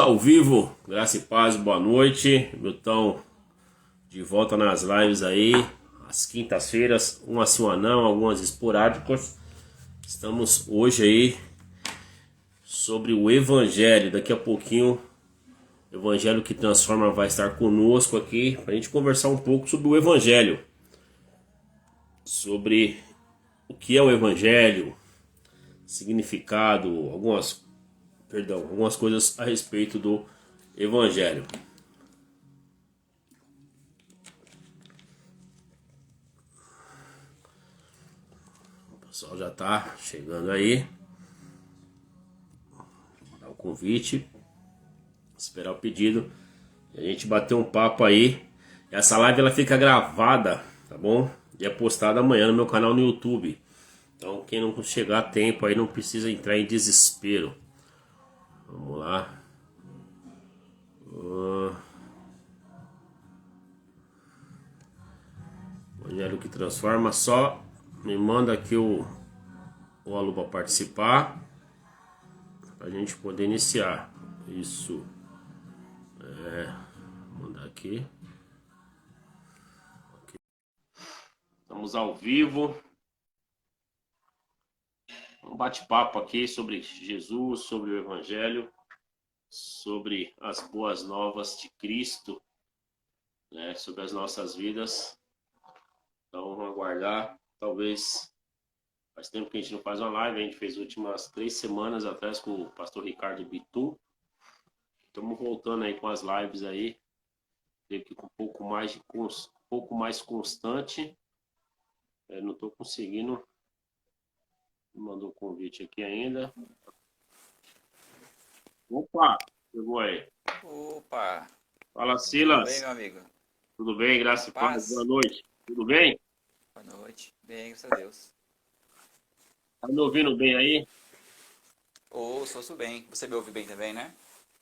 ao vivo, graça e paz, boa noite. Milton de volta nas lives aí, às quintas-feiras, umas sim, uma não, algumas esporádicas. Estamos hoje aí sobre o Evangelho. Daqui a pouquinho, o Evangelho que transforma vai estar conosco aqui para a gente conversar um pouco sobre o Evangelho, sobre o que é o Evangelho, significado, algumas coisas a respeito do Evangelho. O pessoal já está chegando aí. Vou dar o convite, esperar o pedido e a gente bater um papo aí. Essa live ela fica gravada, tá bom? E é postada amanhã no meu canal no YouTube. Então quem não chegar a tempo aí não precisa entrar em desespero. Vamos lá. Evangelho que transforma, só me manda aqui o alô para participar, para a gente poder iniciar. Isso. Vou mandar aqui. Estamos ao vivo. Um bate-papo aqui sobre Jesus, sobre o Evangelho, sobre as boas novas de Cristo, né, sobre as nossas vidas. Então vamos aguardar. Talvez faz tempo que a gente não faz uma live, a gente fez últimas 3 semanas atrás com o pastor Ricardo Bitum. Estamos voltando aí com as lives aí, creio que com um pouco mais constante. Não estou conseguindo. Mandou o convite aqui ainda. Opa, chegou aí. Opa, Fala, tudo bem, Silas. meu amigo? Tudo bem? Na Graça e paz. Boa paz? noite. Tudo bem? Boa noite. Bem, graças a Deus. Tá me ouvindo bem aí? Ouço bem. Você me ouve bem também, né?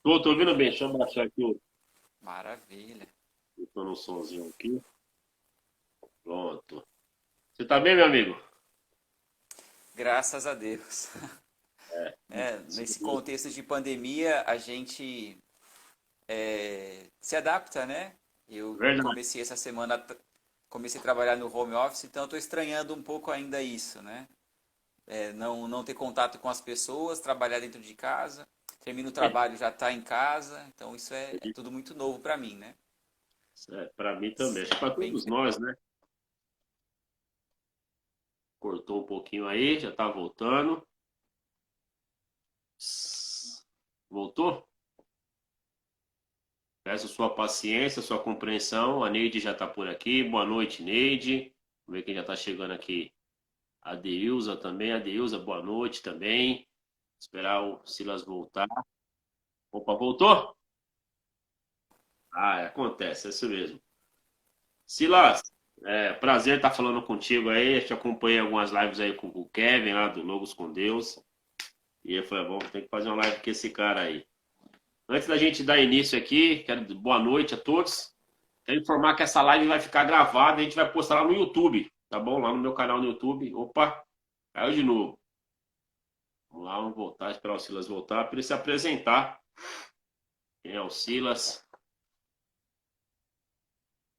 Tô ouvindo bem. Deixa eu baixar aqui Maravilha. tô no somzinho aqui. Pronto. Você tá bem, meu amigo? Graças a Deus. Nesse Sim. contexto de pandemia, a gente se adapta, né? Eu Verdade. comecei essa semana, comecei a trabalhar no home office, então estou estranhando um pouco ainda isso, né? Não ter contato com as pessoas, trabalhar dentro de casa. Termino o trabalho, já está em casa, então isso é tudo muito novo para mim, né? Pra mim também. Acho que pra Bem todos nós, né? Cortou um pouquinho aí, já tá voltando. Voltou? Peço sua paciência, sua compreensão. A Neide já tá por aqui. Boa noite, Neide. Vamos ver quem já tá chegando aqui. A Deilza também. A Deilza, boa noite também. Esperar o Silas voltar. Opa, voltou? Ah, acontece, é isso mesmo. Silas, prazer estar falando contigo aí. Eu te acompanhei algumas lives aí com o Kevin lá do Logos com Deus. E eu falei, bom, tem que fazer uma live com esse cara aí. Antes da gente dar início aqui, quero boa noite a todos. Quero informar que essa live vai ficar gravada e a gente vai postar lá no YouTube, tá bom? Lá no meu canal no YouTube. Opa, caiu de novo. Vamos lá, vamos voltar, esperar o Silas voltar para ele se apresentar. Quem é o Silas?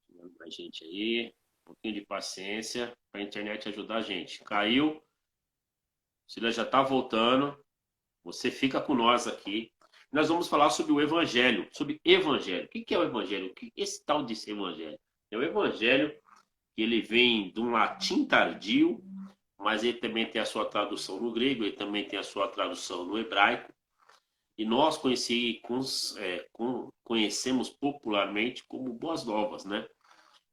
Chegando pra gente aí. Um pouquinho de paciência para a internet ajudar a gente. Caiu, o Silas já está voltando. Você fica com nós aqui. Nós vamos falar sobre o Evangelho, sobre Evangelho. O que é o Evangelho? O que esse tal de Evangelho? É o Evangelho que ele vem de um latim tardio, mas ele também tem a sua tradução no grego, ele também tem a sua tradução no hebraico. E nós conhecemos popularmente como Boas Novas, né?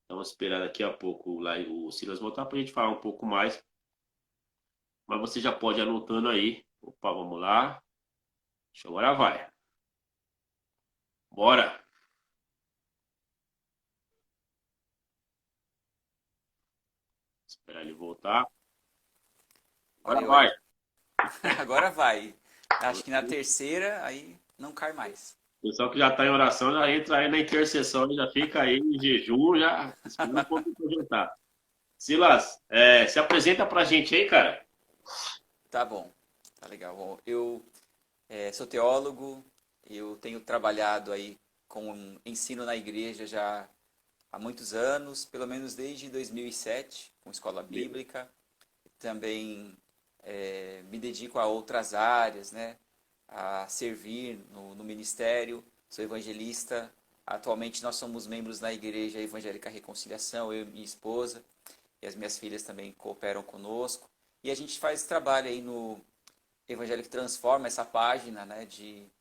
Então, vamos esperar daqui a pouco lá o Silas voltar para a gente falar um pouco mais. Mas você já pode ir anotando aí. Opa, vamos lá. Agora vai. Bora. Esperar ele voltar. Agora Oi, vai. oi. Agora vai. Acho que na terceira, aí não cai mais. O pessoal que já está em oração já entra aí na intercessão, já fica aí em jejum, já espera um pouco para jantar. Silas, se apresenta pra gente aí, cara. Tá bom. Tá legal. Bom, eu sou teólogo, Eu tenho trabalhado aí com ensino na igreja já há muitos anos, pelo menos desde 2007, com escola bíblica. Também me dedico a outras áreas, né? A servir no ministério, sou evangelista. Atualmente nós somos membros na Igreja Evangélica Reconciliação, eu e minha esposa, e as minhas filhas também cooperam conosco. E a gente faz trabalho aí no Evangelho que Transforma, essa página, né, de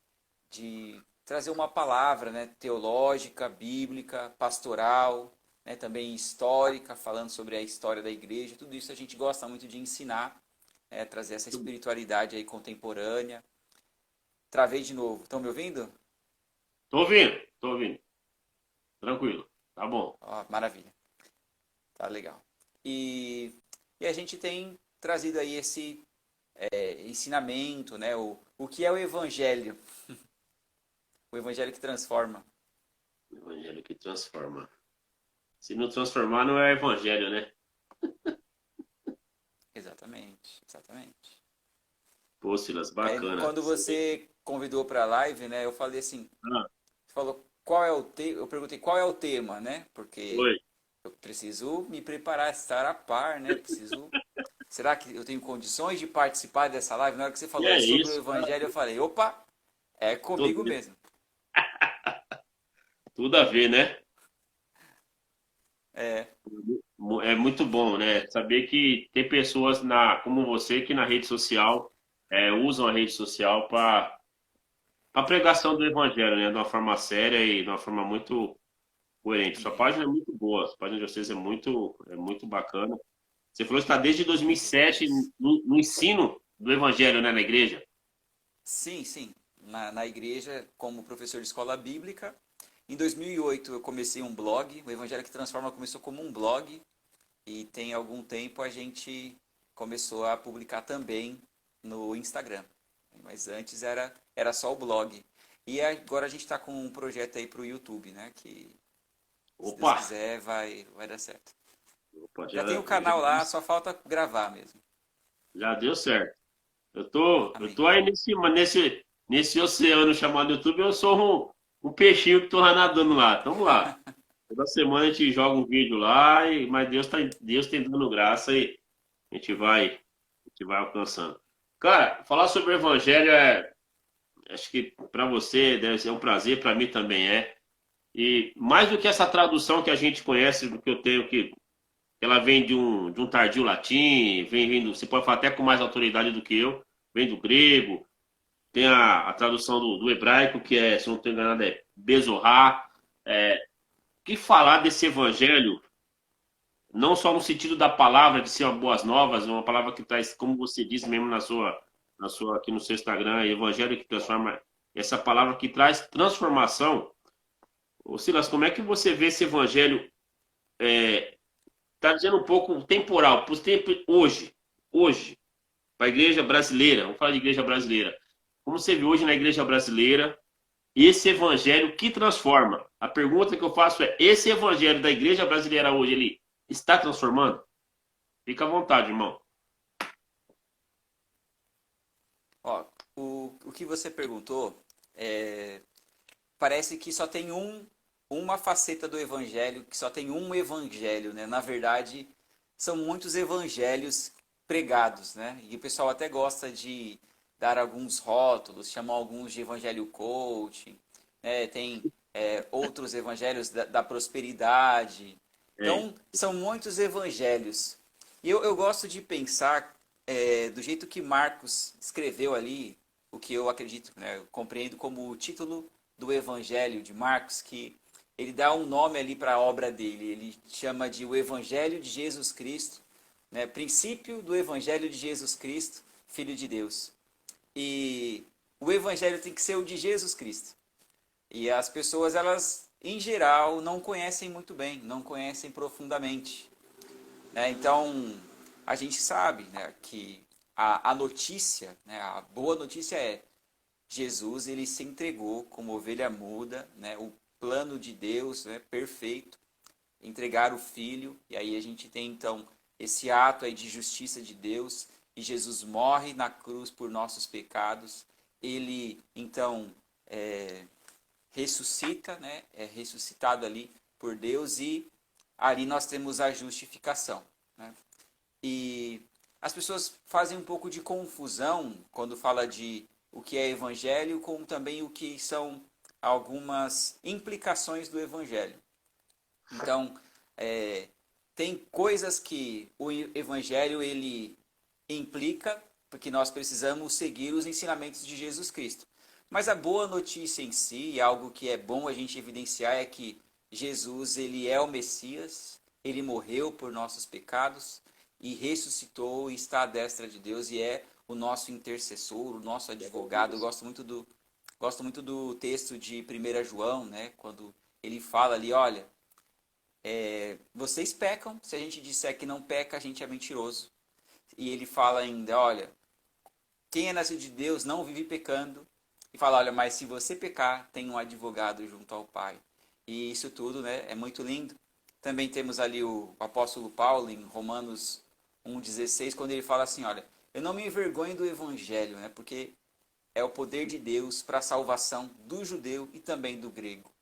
trazer uma palavra, né, teológica, bíblica, pastoral, né, também histórica, falando sobre a história da igreja. Tudo isso a gente gosta muito de ensinar, trazer essa espiritualidade aí contemporânea. Travei de novo. Estão me ouvindo? Tô ouvindo. Tranquilo. Tá bom. Ó, maravilha. Tá legal. E a gente tem trazido aí esse ensinamento, né? O que é o evangelho? O evangelho que transforma. O evangelho que transforma. Se não transformar, não é evangelho, né? Exatamente, exatamente. Pô, Silas, bacana. Quando você convidou para a live, né? Eu falei assim, Ah, você falou qual é o tema? Eu perguntei qual é o tema, né? Porque oi. eu preciso me preparar, estar a par, né? Preciso. Será que eu tenho condições de participar dessa live? Na hora que você E falou é sobre o isso, cara. evangelho, eu falei, opa, é comigo Tudo, mesmo. tudo a ver, né? É, É muito bom, né? Saber que tem pessoas como você que na rede social usam a rede social para a pregação do evangelho, né? De uma forma séria e de uma forma muito coerente. Sua amém. página é muito boa, a página de vocês é muito bacana. Você falou que está desde 2007 Deus. no ensino do evangelho, né, na igreja? Sim, sim. Na igreja, como professor de escola bíblica. Em 2008 eu comecei um blog. O Evangelho que Transforma começou como um blog. E tem algum tempo a gente começou a publicar também no Instagram. Mas antes era só o blog. E agora a gente está com um projeto aí para o YouTube, né? Que, se Deus Opa! quiser, vai dar certo. Opa, Já tem o canal lá, só falta gravar mesmo. já deu certo. Eu Amém. tô aí nesse oceano chamado YouTube, eu sou um peixinho que tô lá nadando lá. Tamo lá. Toda semana a gente joga um vídeo lá, mas Deus tem dando graça e a gente vai alcançando. Cara, falar sobre o evangelho acho que para você deve ser um prazer, para mim também é. E mais do que essa tradução que a gente conhece, do que eu tenho que ela vem de um tardio latim, você pode falar até com mais autoridade do que eu, vem do grego, tem a tradução do hebraico, que se não estou enganado, é Bezorá. Que falar desse evangelho, não só no sentido da palavra de ser uma boas novas, uma palavra que traz, como você disse mesmo aqui no seu Instagram, evangelho que transforma, essa palavra que traz transformação. Ô Silas, como é que você vê esse evangelho está dizendo um pouco temporal, para os tempos hoje, para a igreja brasileira, vamos falar de igreja brasileira. Como você vê hoje na igreja brasileira, esse evangelho que transforma. A pergunta que eu faço é: esse evangelho da igreja brasileira hoje, ele está transformando? Fica à vontade, irmão. Ó, o que você perguntou, parece que só tem uma faceta do evangelho, que só tem um evangelho, né? Na verdade, são muitos evangelhos pregados, né? E o pessoal até gosta de dar alguns rótulos, chamam alguns de evangelho coaching, né? Tem outros evangelhos da prosperidade. É, Então, são muitos evangelhos. E eu gosto de pensar do jeito que Marcos escreveu ali, o que eu acredito, né? Eu compreendo como o título do Evangelho de Marcos, que ele dá um nome ali para a obra dele. Ele chama de o Evangelho de Jesus Cristo, né? Princípio do Evangelho de Jesus Cristo, Filho de Deus. E o Evangelho tem que ser o de Jesus Cristo. E as pessoas, elas, em geral, não conhecem muito bem, não conhecem profundamente, né? Então, a gente sabe, né, que a notícia, né, a boa notícia é Jesus, ele se entregou como ovelha muda, né, o plano de Deus, né, perfeito, entregar o Filho, e aí a gente tem então esse ato aí de justiça de Deus, e Jesus morre na cruz por nossos pecados, ele então ressuscita, né? É ressuscitado ali por Deus e ali nós temos a justificação, né? E as pessoas fazem um pouco de confusão quando fala de o que é evangelho com também o que são algumas implicações do evangelho. Então, tem coisas que o evangelho ele implica, porque nós precisamos seguir os ensinamentos de Jesus Cristo. Mas a boa notícia em si, e algo que é bom a gente evidenciar, é que Jesus ele é o Messias, ele morreu por nossos pecados e ressuscitou e está à destra de Deus e é o nosso intercessor, o nosso advogado. Eu gosto muito do texto de 1 João, né, quando ele fala ali, olha, vocês pecam, se a gente disser que não peca, a gente é mentiroso. E ele fala ainda, olha, quem é nascido de Deus não vive pecando. E fala, olha, mas se você pecar, tem um advogado junto ao Pai. E isso tudo, né, é muito lindo. Também temos ali o apóstolo Paulo, em Romanos 1,16, quando ele fala assim, olha, eu não me envergonho do evangelho, né, porque é o poder de Deus para a salvação do judeu e também do grego.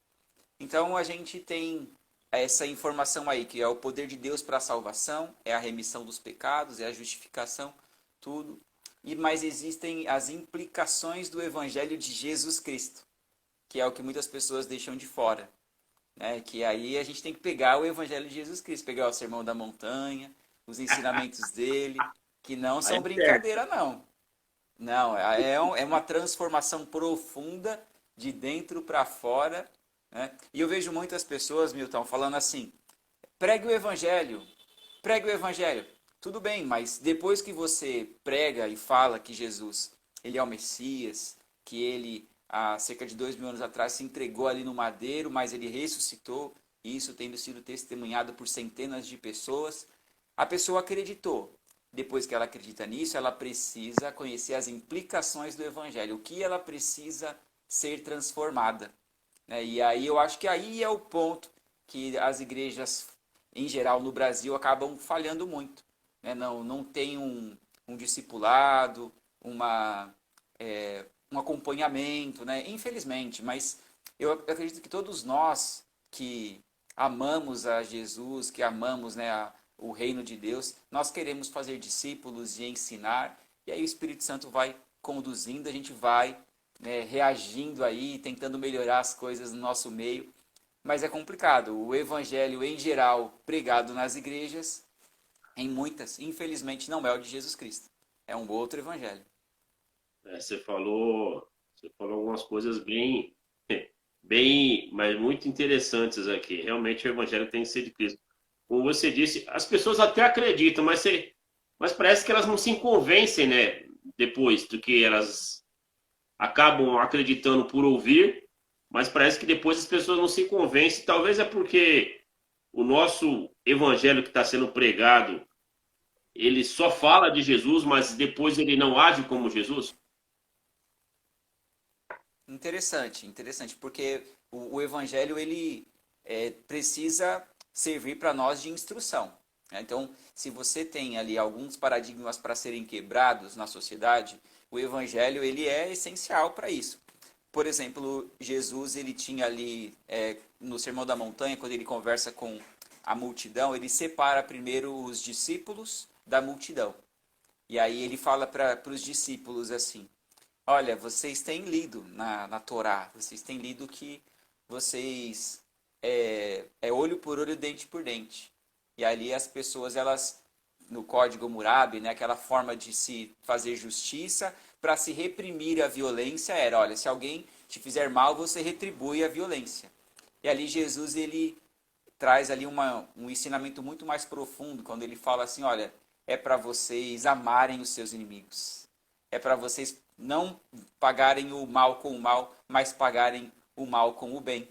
Então a gente tem essa informação aí, que é o poder de Deus para a salvação, é a remissão dos pecados, é a justificação, tudo. Mas existem as implicações do Evangelho de Jesus Cristo, que é o que muitas pessoas deixam de fora. Né? Que aí a gente tem que pegar o Evangelho de Jesus Cristo, pegar o Sermão da Montanha, os ensinamentos dele, que não Aí são é certo. brincadeira, não. Não, é uma transformação profunda de dentro para fora. Né? E eu vejo muitas pessoas, Milton, falando assim, pregue o Evangelho, pregue o Evangelho. Tudo bem, mas depois que você prega e fala que Jesus ele é o Messias, que ele, há cerca de 2.000 anos atrás, se entregou ali no madeiro, mas ele ressuscitou, e isso tendo sido testemunhado por centenas de pessoas, a pessoa acreditou. Depois que ela acredita nisso, ela precisa conhecer as implicações do Evangelho, o que ela precisa ser transformada. E aí eu acho que aí é o ponto que as igrejas, em geral, no Brasil, acabam falhando muito. Né? Não tem um discipulado, um acompanhamento, né? Infelizmente, mas eu acredito que todos nós que amamos a Jesus, que amamos, né, o reino de Deus, nós queremos fazer discípulos e ensinar, e aí o Espírito Santo vai conduzindo, a gente vai, né, reagindo aí, tentando melhorar as coisas no nosso meio, mas é complicado. O evangelho em geral pregado nas igrejas, em muitas, infelizmente não é o de Jesus Cristo. É um outro evangelho. Você falou algumas coisas bem, bem, mas muito interessantes aqui. Realmente o evangelho tem que ser de Cristo. Como você disse, as pessoas até acreditam, mas parece que elas não se convencem, né? Depois do que elas acabam acreditando por ouvir, mas parece que depois as pessoas não se convencem. Talvez é porque o nosso evangelho que está sendo pregado, ele só fala de Jesus, mas depois ele não age como Jesus. Interessante, interessante, porque o evangelho ele precisa servir para nós de instrução. Né? Então, se você tem ali alguns paradigmas para serem quebrados na sociedade, o evangelho ele é essencial para isso. Por exemplo, Jesus ele tinha ali no Sermão da Montanha, quando ele conversa com a multidão, ele separa primeiro os discípulos da multidão. E aí ele fala para os discípulos assim: olha, vocês têm lido na Torá, vocês têm lido que vocês é olho por olho, dente por dente. E ali as pessoas, elas, no código Hammurabi, né, aquela forma de se fazer justiça, para se reprimir a violência era, olha, se alguém te fizer mal, você retribui a violência. E ali Jesus, ele traz ali um ensinamento muito mais profundo, quando ele fala assim, olha, é para vocês amarem os seus inimigos. É para vocês não pagarem o mal com o mal, mas pagarem o mal com o bem.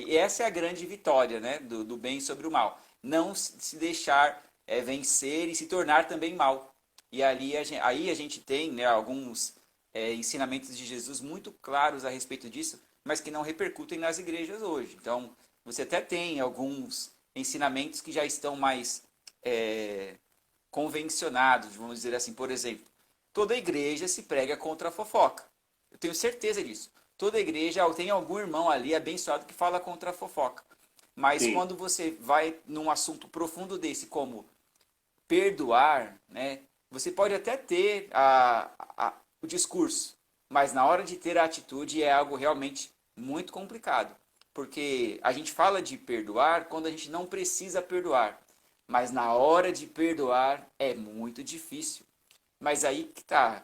E essa é a grande vitória, né, do bem sobre o mal. Não se deixar vencer e se tornar também mal. E ali aí a gente tem, né, alguns ensinamentos de Jesus muito claros a respeito disso, mas que não repercutem nas igrejas hoje. Então, você até tem alguns ensinamentos que já estão mais convencionados, vamos dizer assim. Por exemplo, toda igreja se prega contra a fofoca. Eu tenho certeza disso. Toda igreja tem algum irmão ali abençoado que fala contra a fofoca. Mas Sim. quando você vai num assunto profundo desse, como perdoar, né? Você pode até ter o discurso, mas na hora de ter a atitude é algo realmente muito complicado. Porque a gente fala de perdoar quando a gente não precisa perdoar. Mas na hora de perdoar é muito difícil. Mas aí que tá.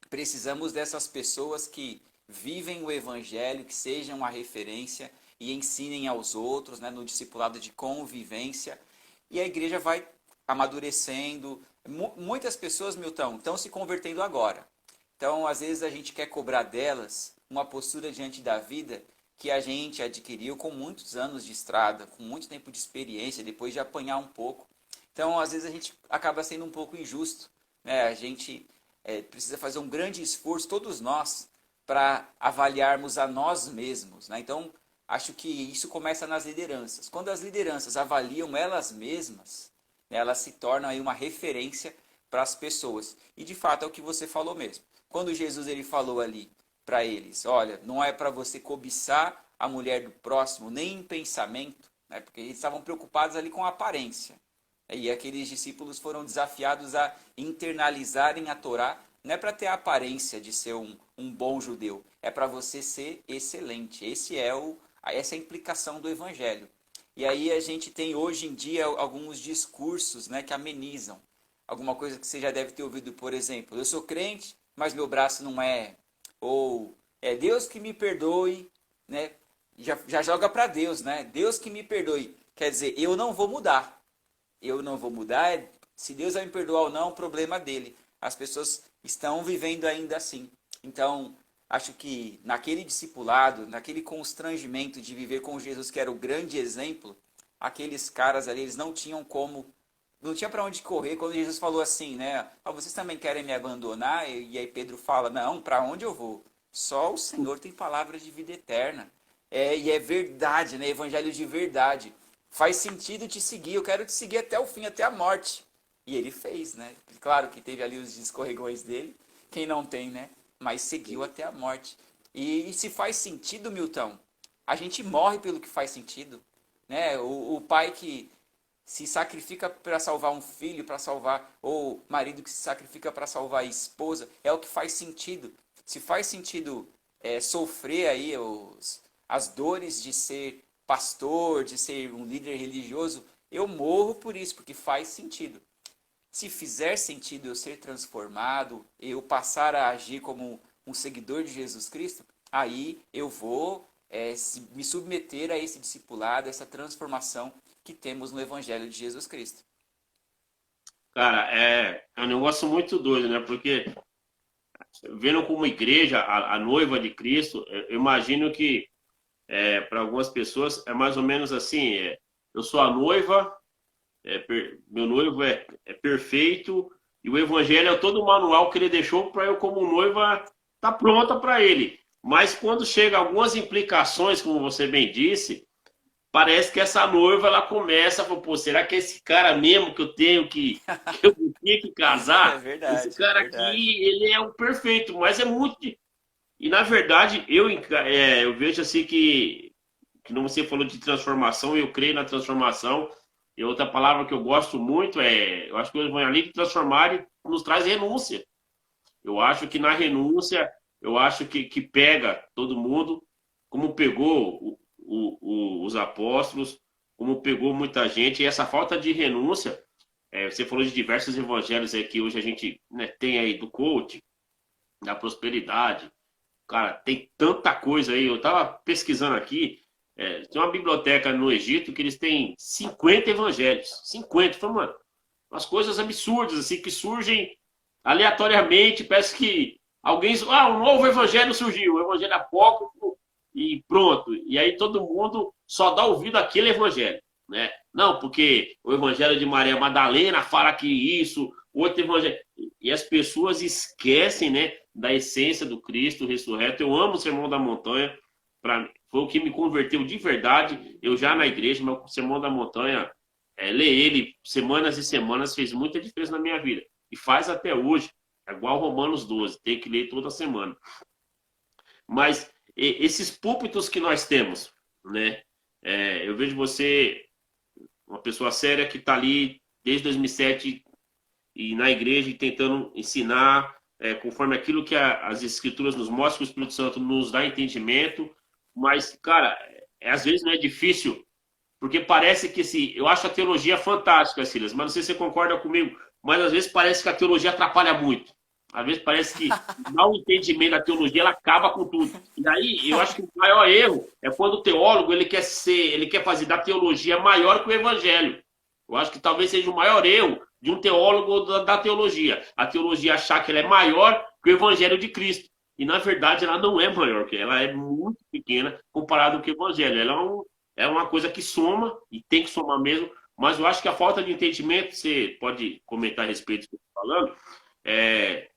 Precisamos dessas pessoas que vivem o evangelho, que sejam uma referência e ensinem aos outros, né, no discipulado de convivência. E a igreja vai amadurecendo. Muitas pessoas, Milton, estão se convertendo agora. Então, às vezes, a gente quer cobrar delas uma postura diante da vida que a gente adquiriu com muitos anos de estrada, com muito tempo de experiência, depois de apanhar um pouco. Então, às vezes, a gente acaba sendo um pouco injusto, né? A gente precisa fazer um grande esforço, todos nós, para avaliarmos a nós mesmos, né? Então, acho que isso começa nas lideranças. Quando as lideranças avaliam elas mesmas, né, elas se tornam aí uma referência para as pessoas. E, de fato, é o que você falou mesmo. Quando Jesus ele falou ali para eles, olha, não é para você cobiçar a mulher do próximo, nem em pensamento, né? Porque eles estavam preocupados ali com a aparência. E aqueles discípulos foram desafiados a internalizarem a Torá, não é para ter a aparência de ser um bom judeu, é para você ser excelente. Essa é a implicação do Evangelho. E aí a gente tem hoje em dia alguns discursos, né, que amenizam. Alguma coisa que você já deve ter ouvido, por exemplo, eu sou crente, mas meu braço não é. Ou é Deus que me perdoe, né? Já joga para Deus, né? Deus que me perdoe. Quer dizer, eu não vou mudar. Eu não vou mudar. Se Deus vai me perdoar ou não, o problema dele. As pessoas estão vivendo ainda assim. Então, acho que naquele discipulado, naquele constrangimento de viver com Jesus, que era o grande exemplo, aqueles caras ali, eles não tinham como, não tinha para onde correr. Quando Jesus falou assim, né? Ah, vocês também querem me abandonar? E aí Pedro fala, não, para onde eu vou? Só o Senhor tem palavras de vida eterna. E é verdade, né? Evangelho de verdade. Faz sentido te seguir, eu quero te seguir até o fim, até a morte. E ele fez, né? Claro que teve ali os escorregões dele, quem não tem, né? Mas seguiu até a morte. E se faz sentido, Milton, a gente morre pelo que faz sentido, né? O pai que se sacrifica para salvar um filho, para salvar, ou marido que se sacrifica para salvar a esposa, é o que faz sentido. Se faz sentido sofrer aí as dores de ser pastor, de ser um líder religioso, eu morro por isso, porque faz sentido. Se fizer sentido eu ser transformado, eu passar a agir como um seguidor de Jesus Cristo, aí eu vou me submeter a esse discipulado, essa transformação que temos no Evangelho de Jesus Cristo. Cara, é um negócio muito doido, né? Porque vendo como igreja, a noiva de Cristo, eu imagino que para algumas pessoas é mais ou menos assim: eu sou a noiva, meu noivo é perfeito, e o evangelho é todo o manual que ele deixou para eu, como noiva, tá pronta para ele. Mas quando chega algumas implicações, como você bem disse, parece que essa noiva ela começa a falar, pô, será que é esse cara mesmo que eu tenho que eu tenho que É casar? Esse verdade, cara verdade. aqui, ele é o perfeito, mas é muito. E na verdade, eu vejo assim que não você falou de transformação, eu creio na transformação. E outra palavra que eu gosto muito eu acho que o evangelho transformar nos traz renúncia. Eu acho que na renúncia, eu acho que pega todo mundo, como pegou os apóstolos, como pegou muita gente, e essa falta de renúncia, você falou de diversos evangelhos aí que hoje a gente, né, tem aí do coach, da prosperidade. Cara, tem tanta coisa aí. Eu tava pesquisando aqui. Tem uma biblioteca no Egito que eles têm 50 evangelhos. 50. Falei, mano, umas coisas absurdas, assim, que surgem aleatoriamente. Parece que alguém. Ah, um novo evangelho surgiu. O evangelho apócrifo e pronto. E aí todo mundo só dá ouvido àquele evangelho, né? Não, porque o evangelho de Maria Madalena fala que isso, outro evangelho. E as pessoas esquecem, né, da essência do Cristo ressurreto. Eu amo o Sermão da Montanha. Foi o que me converteu de verdade. Eu já na igreja, mas o Sermão da Montanha, ler ele semanas e semanas fez muita diferença na minha vida. E faz até hoje. É igual Romanos 12, tem que ler toda semana. Mas esses púlpitos que nós temos, né? Eu vejo você, uma pessoa séria que está ali desde 2007 e na igreja e tentando ensinar conforme aquilo que as escrituras nos mostram, que o Espírito Santo nos dá entendimento, mas, cara, às vezes não é difícil, porque parece que eu acho a teologia fantástica, Silas, mas não sei se você concorda comigo, mas às vezes parece que a teologia atrapalha muito. Às vezes parece que o mau entendimento da teologia ela acaba com tudo. E daí eu acho que o maior erro é quando o teólogo ele quer fazer da teologia maior que o evangelho. Eu acho que talvez seja o maior erro de um teólogo da teologia. A teologia achar que ela é maior que o evangelho de Cristo. E na verdade ela não é maior, que ela é muito pequena comparado com o evangelho. Ela é uma coisa que soma e tem que somar mesmo. Mas eu acho que a falta de entendimento, você pode comentar a respeito do que eu estou falando,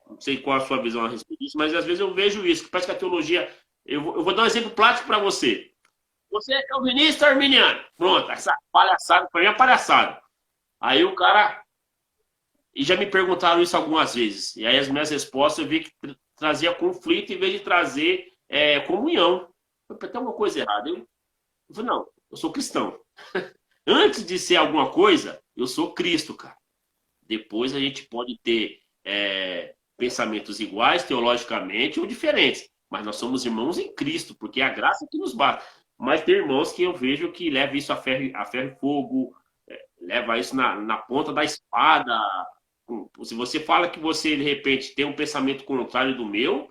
não sei qual a sua visão a respeito disso, mas às vezes eu vejo isso, que parece que a teologia. Eu vou dar um exemplo prático para você. Você é calvinista ou arminiano? Pronto, essa palhaçada, para mim é palhaçada. Aí o cara. E já me perguntaram isso algumas vezes. E aí as minhas respostas eu vi que trazia conflito em vez de trazer comunhão. Tem alguma coisa errada. Eu falei, não, eu sou cristão. Antes de ser alguma coisa, eu sou Cristo, cara. Depois a gente pode ter pensamentos iguais, teologicamente, ou diferentes. Mas nós somos irmãos em Cristo, porque é a graça que nos bate. Mas tem irmãos que eu vejo que levam isso a ferro e fogo, leva isso na ponta da espada. Se você fala que você, de repente, tem um pensamento contrário do meu,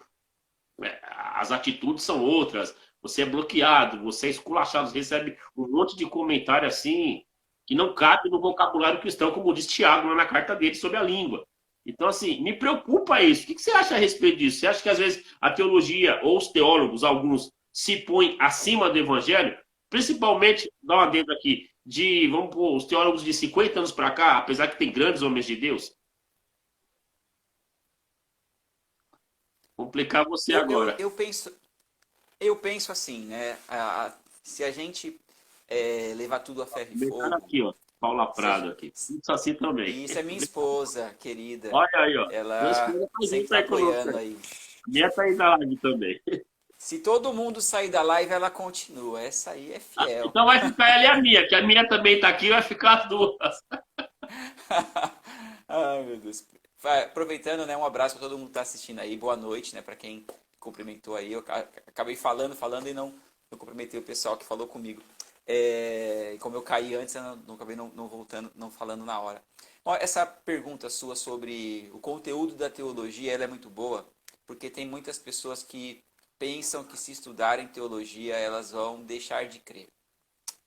as atitudes são outras. Você é bloqueado, você é esculachado, você recebe um monte de comentário assim que não cabe no vocabulário cristão, como diz Tiago lá na carta dele sobre a língua. Então, assim, me preocupa isso. O que você acha a respeito disso? Você acha que às vezes a teologia ou os teólogos, alguns, se põem acima do evangelho? Principalmente, dá uma dentro aqui, vamos pôr, os teólogos de 50 anos para cá, apesar que tem grandes homens de Deus. Vou complicar você Eu, eu, agora. eu penso, eu penso assim, né? Se a gente levar tudo a ferro e Começaram fogo, aqui, ó. Paula se a Prado gente, aqui. Isso assim também. e isso é minha esposa, querida. Olha aí, ó. Minha Ela esposa tá sempre junto está aí conosco. apoiando aí. Minha tá aí da live também. Se todo mundo sair da live, ela continua. Essa aí é fiel. Então vai ficar ela e a minha, que a minha também tá aqui, vai ficar as duas. Ai, meu Deus. Aproveitando, né, um abraço para todo mundo que está assistindo aí. Boa noite, né, para quem cumprimentou aí. Eu acabei falando e não cumprimentei o pessoal que falou comigo. Como eu caí antes, eu não acabei não voltando, não falando na hora. Bom, essa pergunta sua sobre o conteúdo da teologia, ela é muito boa, porque tem muitas pessoas que pensam que se estudarem teologia, elas vão deixar de crer.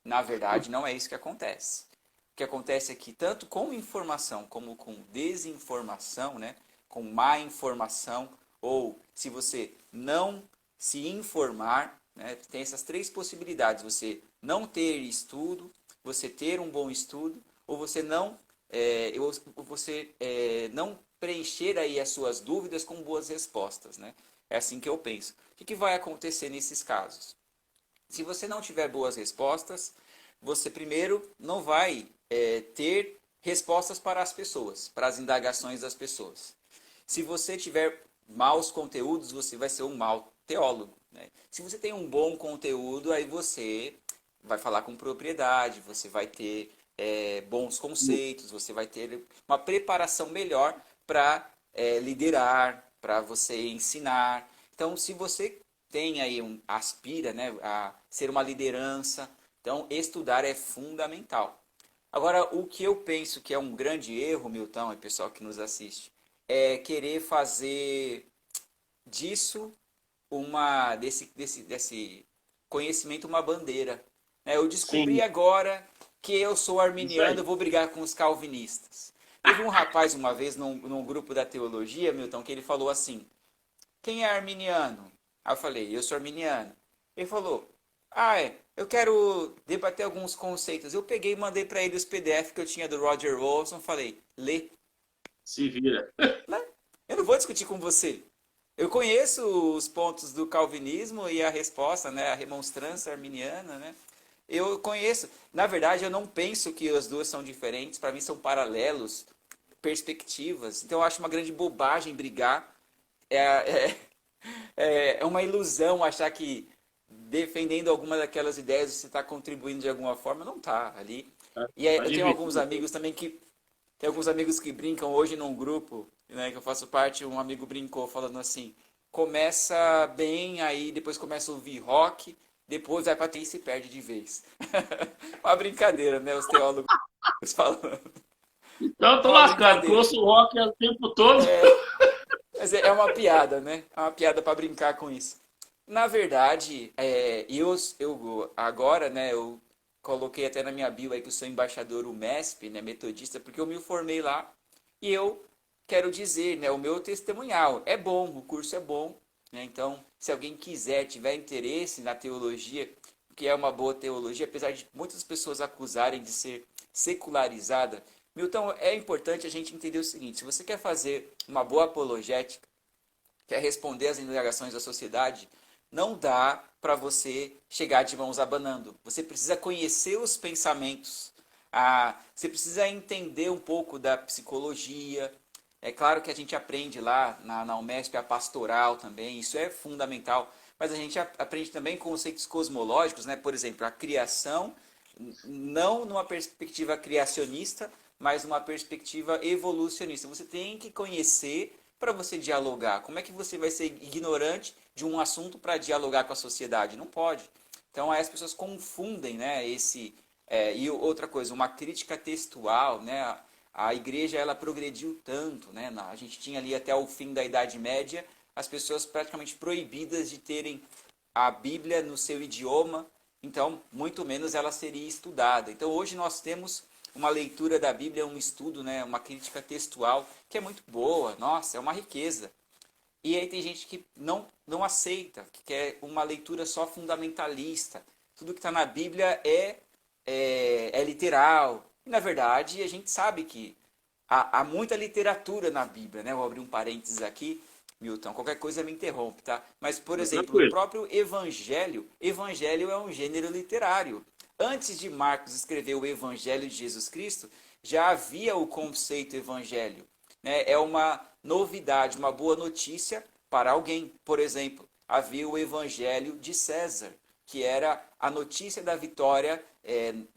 Na verdade, não é isso que acontece. O que acontece é que tanto com informação como com desinformação, né, com má informação, ou se você não se informar, né, tem essas três possibilidades: você não ter estudo, você ter um bom estudo, ou você não preencher aí as suas dúvidas com boas respostas, né? É assim que eu penso. O que vai acontecer nesses casos? Se você não tiver boas respostas, você primeiro não vai ter respostas para as pessoas, para as indagações das pessoas. Se você tiver maus conteúdos, você vai ser um mau teólogo, né? Se você tem um bom conteúdo, aí você vai falar com propriedade, você vai ter bons conceitos, você vai ter uma preparação melhor para liderar, para você ensinar. Então, se você tem aí aspira, né, a ser uma liderança, então estudar é fundamental. Agora, o que eu penso que é um grande erro, Milton, e pessoal que nos assiste, é querer fazer disso desse conhecimento uma bandeira. Eu descobri Sim, agora que eu sou isso arminiano, aí. eu vou brigar com os calvinistas. Teve um rapaz uma vez num grupo da teologia, Milton, que ele falou assim: quem é arminiano? Aí eu falei: eu sou arminiano. Ele falou: eu quero debater alguns conceitos. Eu peguei e mandei para ele os PDF que eu tinha do Roger Wilson, falei: lê. Se vira. Eu não vou discutir com você. Eu conheço os pontos do calvinismo e a resposta, né, a remonstrância arminiana, né? Eu conheço. Na verdade, eu não penso que as duas são diferentes. Para mim, são paralelos, perspectivas. Então, eu acho uma grande bobagem brigar. É uma ilusão achar que defendendo alguma daquelas ideias, você está contribuindo de alguma forma, não está ali. E Tá eu tenho alguns divertido. amigos também que tem alguns amigos que brincam hoje num grupo, né, que eu faço parte, um amigo brincou falando assim, começa bem, aí depois começa a ouvir rock, depois vai pra ter e se perde de vez. Uma brincadeira, né, os teólogos falando. Então eu tô É uma lascado, porque eu brincadeira. ouço rock o tempo todo. Mas é uma piada, né? É uma piada para brincar com isso. Na verdade, eu agora, né, eu coloquei até na minha bio aí que eu sou embaixador UMESP, né, metodista, porque eu me formei lá e eu quero dizer, né, o meu testemunhal. É bom, o curso é bom, né? Então, se alguém quiser, tiver interesse na teologia, que é uma boa teologia, apesar de muitas pessoas acusarem de ser secularizada, Milton, é importante a gente entender o seguinte: se você quer fazer uma boa apologética, quer responder às indagações da sociedade, não dá para você chegar de mãos abanando. Você precisa conhecer os pensamentos. Você precisa entender um pouco da psicologia. É claro que a gente aprende lá na UMESP a pastoral também, isso é fundamental. Mas a gente aprende também conceitos cosmológicos, né? Por exemplo, a criação, não numa perspectiva criacionista, mas numa perspectiva evolucionista. Você tem que conhecer para você dialogar. Como é que você vai ser ignorante de um assunto para dialogar com a sociedade? Não pode. Então aí as pessoas confundem, né, e outra coisa, uma crítica textual, né? A igreja ela progrediu tanto, né? A gente tinha ali até o fim da Idade Média as pessoas praticamente proibidas de terem a Bíblia no seu idioma, então muito menos ela seria estudada. Então hoje nós temos uma leitura da Bíblia, um estudo, né, uma crítica textual que é muito boa, nossa, é uma riqueza. E aí tem gente que não aceita, que quer uma leitura só fundamentalista. Tudo que está na Bíblia é literal. E, na verdade, a gente sabe que há muita literatura na Bíblia, né? Vou abrir um parênteses aqui, Milton. Qualquer coisa me interrompe, tá? Mas, por exemplo, o Tranquilo. próprio Evangelho é um gênero literário. Antes de Marcos escrever o Evangelho de Jesus Cristo, já havia o conceito evangelho, né? É uma novidade, uma boa notícia para alguém. Por exemplo, havia o Evangelho de César, que era a notícia da vitória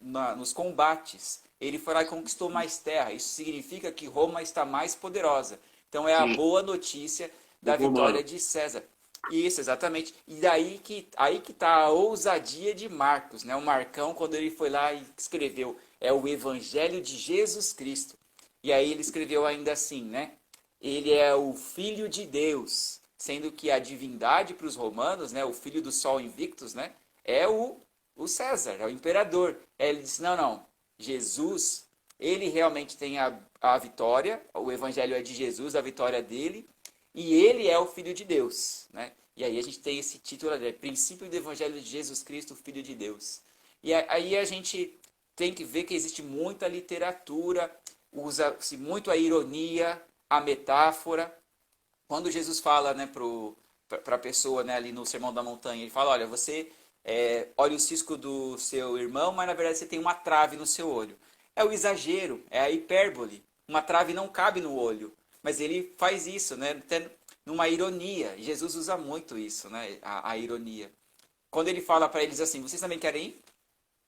nos combates. Ele foi lá e conquistou mais terra. Isso significa que Roma está mais poderosa. Então é a Sim, boa notícia do da vitória romano. de César. Isso, exatamente. E daí aí que está a ousadia de Marcos, né? O Marcão, quando ele foi lá e escreveu, é o Evangelho de Jesus Cristo. E aí ele escreveu ainda assim, né? Ele é o Filho de Deus, sendo que a divindade para os romanos, né? O Filho do Sol Invictus, né? É o César, é o imperador. Aí ele disse, não, Jesus, ele realmente tem a vitória, o Evangelho é de Jesus, a vitória dele, e ele é o Filho de Deus, né? E aí a gente tem esse título, né? Princípio do Evangelho de Jesus Cristo, Filho de Deus. E aí a gente tem que ver que existe muita literatura, usa-se muito a ironia, a metáfora. Quando Jesus fala, né, para a pessoa, né, ali no Sermão da Montanha, ele fala, olha, você olha o cisco do seu irmão, mas na verdade você tem uma trave no seu olho. É o exagero, é a hipérbole. Uma trave não cabe no olho. Mas ele faz isso, né, até numa ironia. Jesus usa muito isso, né, a ironia. Quando ele fala para eles assim, vocês também querem ir?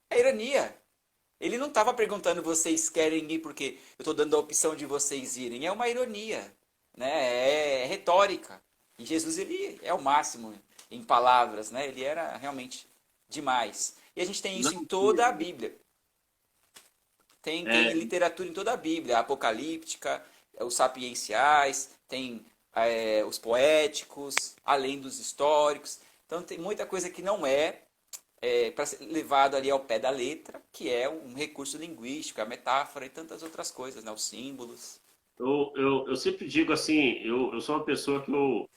É ironia. Ele não estava perguntando vocês querem ir porque eu estou dando a opção de vocês irem. É uma ironia, né? É retórica. E Jesus ele é o máximo em palavras, né? Ele era realmente demais. E a gente tem Não, isso em toda a Bíblia. Tem é, literatura em toda a Bíblia, a apocalíptica, os sapienciais, tem os poéticos, além dos históricos. Então tem muita coisa que não para ser levado ali ao pé da letra, que é um recurso linguístico, a metáfora e tantas outras coisas, né? Os símbolos. eu sempre digo assim, eu sou uma pessoa que eu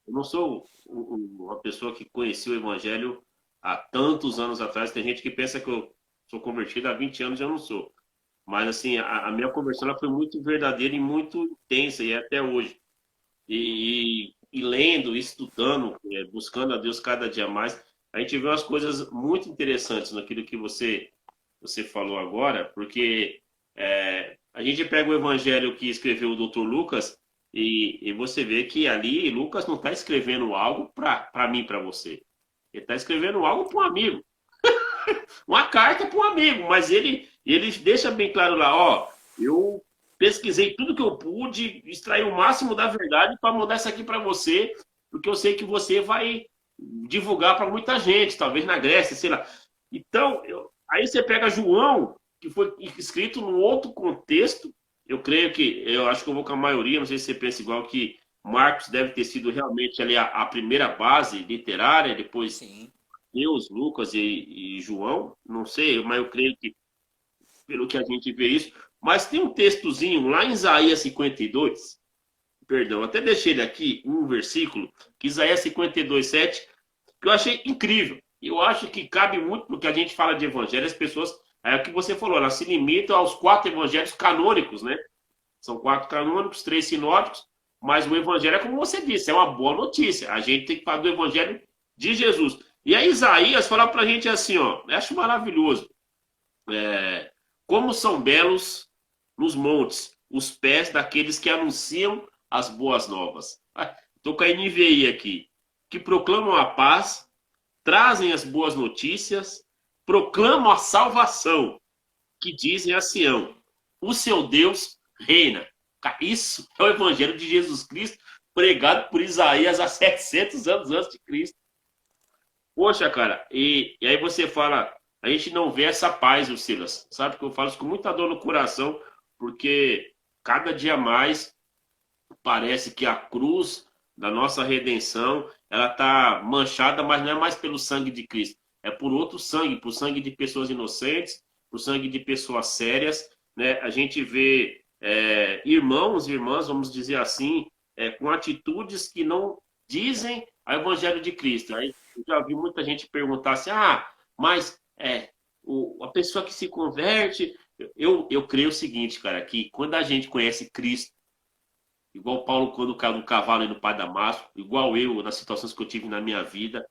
não sou uma pessoa que conheceu o Evangelho há tantos anos atrás. Tem gente que pensa que eu sou convertido há 20 anos e eu não sou. Mas, assim, a minha conversão ela foi muito verdadeira e muito intensa, e é até hoje. E lendo, estudando, buscando a Deus cada dia mais, a gente vê umas coisas muito interessantes naquilo que você falou agora, porque a gente pega o evangelho que escreveu o Dr. Lucas e você vê que ali Lucas não está escrevendo algo para mim, para você. Ele está escrevendo algo para um amigo. Uma carta para um amigo, mas ele deixa bem claro lá, ó, eu pesquisei tudo que eu pude, extrair o máximo da verdade para mandar isso aqui para você, porque eu sei que você vai divulgar para muita gente, talvez na Grécia, sei lá. Então, aí você pega João, que foi escrito num outro contexto, eu acho que eu vou com a maioria, não sei se você pensa igual, que Marcos deve ter sido realmente ali a primeira base literária, depois Sim. Deus, Lucas e João, não sei, mas eu creio que pelo que a gente vê isso. Mas tem um textozinho lá em Isaías 52, perdão, até deixei ele aqui, um versículo, que Isaías 52, 7, que eu achei incrível. Eu acho que cabe muito no que a gente fala de evangelho, as pessoas, é o que você falou, elas se limitam aos 4 evangelhos canônicos, né? São 4 canônicos, 3 sinóticos, mas o evangelho é como você disse, é uma boa notícia. A gente tem que falar do evangelho de Jesus. E aí Isaías fala pra gente assim, ó, eu acho maravilhoso. Como são belos nos montes os pés daqueles que anunciam as boas novas. Estou com a NVI aqui. Que proclamam a paz, trazem as boas notícias, proclamam a salvação, que dizem a Sião, o seu Deus reina. Isso é o evangelho de Jesus Cristo, pregado por Isaías há 700 anos antes de Cristo. Poxa, cara, e aí você fala, a gente não vê essa paz, o Silas. Sabe que eu falo isso com muita dor no coração, porque cada dia mais parece que a cruz da nossa redenção, ela tá manchada, mas não é mais pelo sangue de Cristo, é por outro sangue, por sangue de pessoas inocentes, por sangue de pessoas sérias, né? A gente vê irmãos e irmãs, vamos dizer assim, com atitudes que não dizem o evangelho de Cristo. Aí eu já vi muita gente perguntar assim, mas a pessoa que se converte, eu creio o seguinte, cara, que quando a gente conhece Cristo, igual Paulo quando caiu no cavalo e no Pai Damasco, igual eu nas situações que eu tive na minha vida,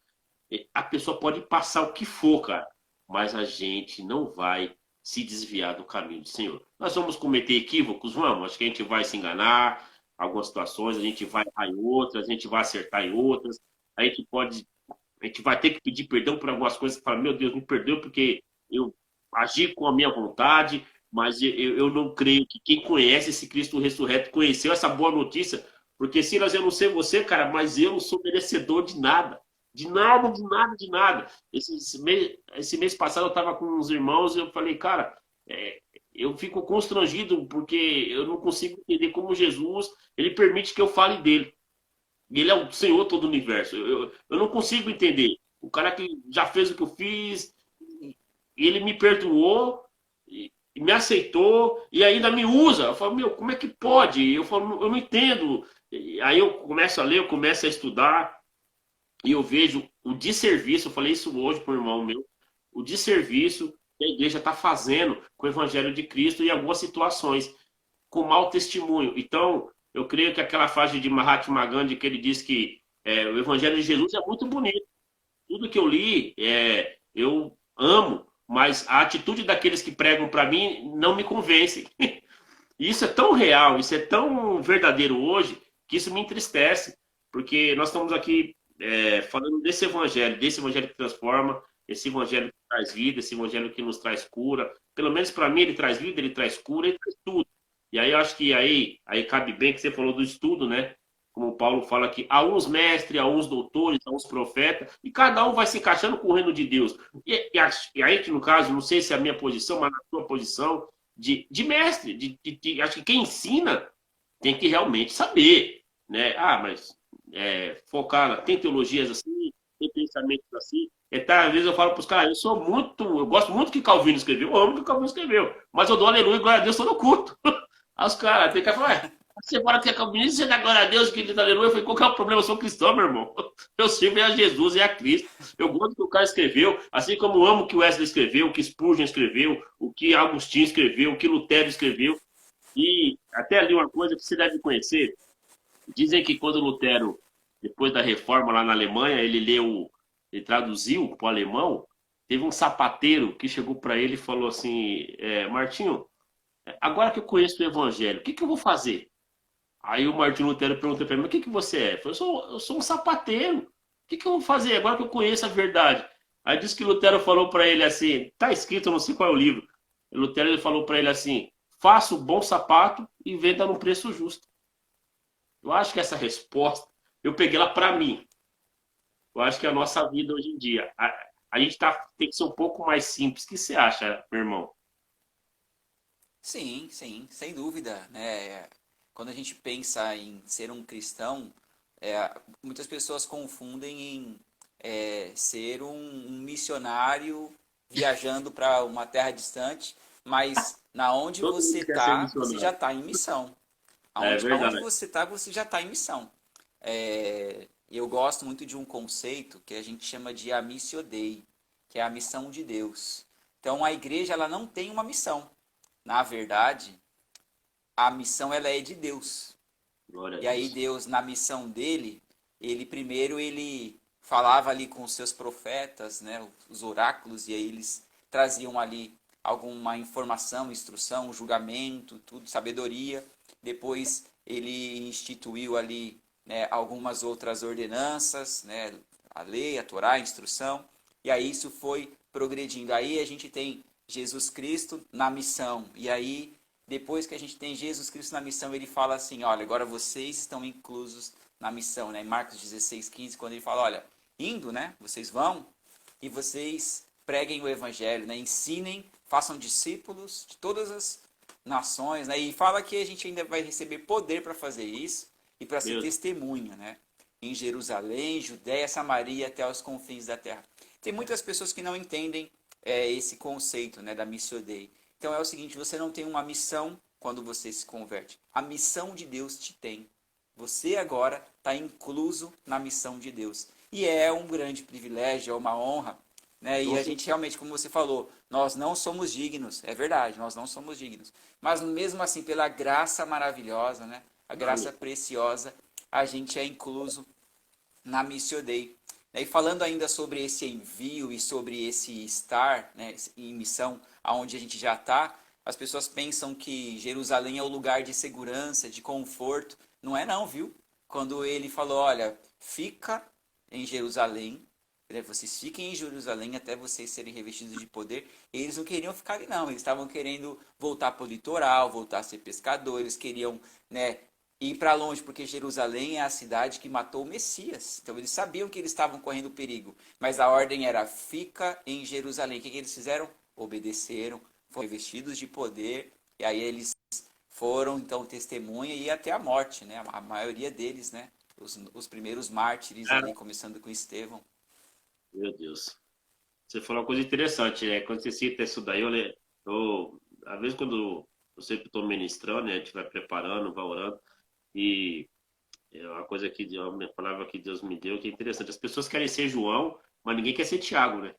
a pessoa pode passar o que for, cara, mas a gente não vai se desviar do caminho do Senhor. Nós vamos cometer equívocos, vamos, acho que a gente vai se enganar, algumas situações, a gente vai errar em outras, a gente vai acertar em outras, a gente vai ter que pedir perdão por algumas coisas, falar, meu Deus, me perdoe porque eu agi com a minha vontade, mas eu não creio que quem conhece esse Cristo ressurreto conheceu essa boa notícia, porque Silas, eu não sei você, cara, mas eu não sou merecedor de nada. De nada, de nada, de nada. Esse mês passado eu estava com uns irmãos e eu falei, cara, eu fico constrangido porque eu não consigo entender como Jesus, ele permite que eu fale dele. Ele é o Senhor todo o universo. Eu não consigo entender. O cara que já fez o que eu fiz, ele me perdoou, e me aceitou e ainda me usa. Eu falo, meu, como é que pode? Eu falo, eu não entendo. Aí eu começo a ler, eu começo a estudar e eu vejo o desserviço. Eu falei isso hoje para o irmão meu. O desserviço que a igreja está fazendo com o evangelho de Cristo em algumas situações, com mau testemunho. Então, eu creio que aquela frase de Mahatma Gandhi que ele diz que o evangelho de Jesus é muito bonito. Tudo que eu li, eu amo, mas a atitude daqueles que pregam para mim não me convence. E isso é tão real, isso é tão verdadeiro hoje, que isso me entristece, porque nós estamos aqui falando desse evangelho que transforma, esse evangelho que traz vida, esse evangelho que nos traz cura. Pelo menos para mim, ele traz vida, ele traz cura, ele traz tudo. E aí eu acho que aí cabe bem que você falou do estudo, né? Como o Paulo fala aqui, há uns mestres, há uns doutores, há uns profetas, e cada um vai se encaixando com o reino de Deus. E aí, que no caso, não sei se é a minha posição, mas na sua posição de mestre, acho que quem ensina tem que realmente saber, né? Mas focar, tem teologias assim, tem pensamentos assim. Às vezes eu falo para os caras, eu gosto muito do que Calvino escreveu, eu amo o que Calvino escreveu, mas eu dou aleluia e glória a Deus todo culto. Aí os caras, tem que falar, você fala que é calvinista, você dá glória a Deus, que ele dá aleluia. Eu falei, qual que é o problema? Eu sou cristão, meu irmão. Eu sirvo a Jesus e a Cristo. Eu gosto do que o cara escreveu, assim como eu amo o que Wesley escreveu, o que Spurgeon escreveu, o que Agostinho escreveu, o que Lutero escreveu. E até ali uma coisa que você deve conhecer. Dizem que quando Lutero, depois da reforma lá na Alemanha, ele traduziu para o alemão, teve um sapateiro que chegou para ele e falou assim, Martinho, agora que eu conheço o evangelho, o que eu vou fazer? Aí o Martinho Lutero perguntou para mim, o que você é? Eu falei, eu sou um sapateiro. que eu vou fazer agora que eu conheço a verdade? Aí diz que Lutero falou para ele assim, tá escrito, eu não sei qual é o livro. Lutero ele falou para ele assim, faça o bom sapato e venda num preço justo. Eu acho que essa resposta, eu peguei ela para mim. Eu acho que é a nossa vida hoje em dia. A gente tem que ser um pouco mais simples. O que você acha, meu irmão? Sim, sim, sem dúvida, né? Quando a gente pensa em ser um cristão, muitas pessoas confundem em ser um missionário viajando para uma terra distante, mas na onde Todo você mundo quer ser está, você já missionário. está em missão. É Aonde verdade. você está, você já está em missão. Eu gosto muito de um conceito que a gente chama de a missio Dei, que é a missão de Deus. Então a igreja ela não tem uma missão. Na verdade, a missão ela é de Deus. Glória a E aí Deus. Deus, na missão dele, ele falava ali com os seus profetas, né, os oráculos, e aí eles traziam ali alguma informação, instrução, julgamento, tudo, sabedoria. Depois ele instituiu ali, né, algumas outras ordenanças, né, a lei, a Torá, a instrução. E aí isso foi progredindo. Aí a gente tem Jesus Cristo na missão. E aí depois que a gente tem Jesus Cristo na missão, ele fala assim, olha, agora vocês estão inclusos na missão, né? Em Marcos 16:15, quando ele fala, olha, indo, né? Vocês vão e vocês preguem o evangelho, né? Ensinem, façam discípulos de todas as nações, né? E fala que a gente ainda vai receber poder para fazer isso e para ser Deus. testemunha, né? Em Jerusalém, Judéia, Samaria, até os confins da terra. Tem muitas pessoas que não entendem esse conceito, né, da missio Dei. Então é o seguinte, você não tem uma missão quando você se converte. A missão de Deus te tem. Você agora está incluso na missão de Deus. E é um grande privilégio, é uma honra. Né? E a gente realmente, como você falou, nós não somos dignos. É verdade, nós não somos dignos. Mas mesmo assim, pela graça maravilhosa, né? A graça preciosa, a gente é incluso na Missio Dei. E falando ainda sobre esse envio e sobre esse estar, né, em missão, aonde a gente já está, as pessoas pensam que Jerusalém é o lugar de segurança, de conforto. Não é não, viu? Quando ele falou, olha, fica em Jerusalém, né, vocês fiquem em Jerusalém até vocês serem revestidos de poder. Eles não queriam ficar ali não, eles estavam querendo voltar para o litoral, voltar a ser pescadores, queriam, né, ir para longe, porque Jerusalém é a cidade que matou o Messias. Então eles sabiam que eles estavam correndo perigo, mas a ordem era fica em Jerusalém. O que eles fizeram? Obedeceram, foram vestidos de poder, e aí eles foram então testemunha e até a morte, né? A maioria deles, né? Os primeiros mártires Cara, ali, começando com Estevão. meu Deus. Você falou uma coisa interessante, né? Quando você cita isso daí, às vezes quando eu sempre estou ministrando, né? A gente vai preparando, vai orando, e é uma coisa que uma palavra que Deus me deu que é interessante. As pessoas querem ser João, mas ninguém quer ser Tiago, né?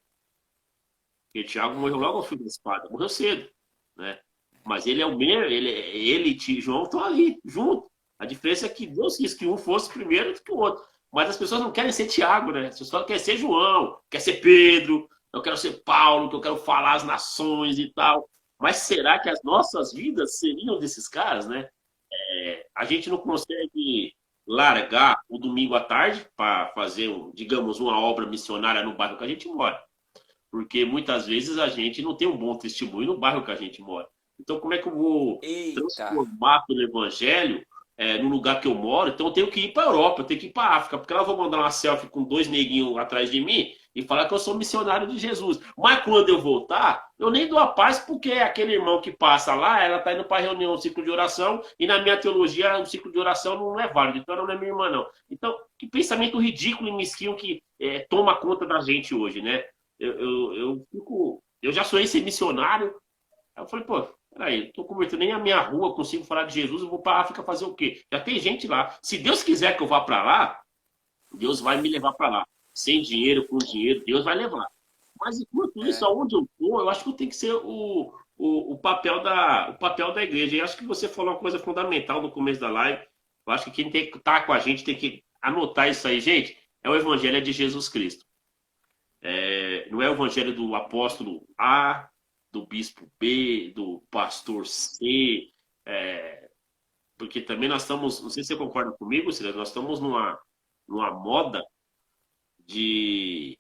Porque Tiago morreu logo ao fim da espada, morreu cedo, né? Mas ele é o mesmo, ele e João estão ali, junto. A diferença é que Deus quis que um fosse primeiro do que o outro. Mas as pessoas não querem ser Tiago, né? As pessoas querem ser João, quer ser Pedro, eu quero ser Paulo, que eu quero falar as nações e tal. Mas será que as nossas vidas seriam desses caras, né? A gente não consegue largar o domingo à tarde para fazer, digamos, uma obra missionária no bairro que a gente mora. Porque muitas vezes a gente não tem um bom testemunho no bairro que a gente mora. Então, como é que eu vou Eita! transformar pelo evangelho no lugar que eu moro? Então, eu tenho que ir para a Europa, eu tenho que ir para a África, porque lá eu vou mandar uma selfie com dois neguinhos atrás de mim e falar que eu sou missionário de Jesus. Mas quando eu voltar, eu nem dou a paz, porque aquele irmão que passa lá, ela está indo para a reunião, um ciclo de oração, e na minha teologia, o ciclo de oração não é válido, então ela não é minha irmã, não. Então, que pensamento ridículo e mesquinho que toma conta da gente hoje, né? Eu já sonhei ser missionário. Aí eu falei, pô, peraí, tô convertendo nem a minha rua, consigo falar de Jesus, eu vou para África fazer o quê? Já tem gente lá. Se Deus quiser que eu vá para lá, Deus vai me levar para lá. Sem dinheiro, com dinheiro, Deus vai levar. Mas enquanto isso, É, aonde eu for, eu acho que eu tenho que ser o papel da igreja. E acho que você falou uma coisa fundamental no começo da live. Eu acho que quem tem que estar com a gente tem que anotar isso aí, gente. É o evangelho de Jesus Cristo. Não é o evangelho do apóstolo A, do bispo B, do pastor C, porque também nós estamos, não sei se você concorda comigo, Silas, nós estamos numa moda de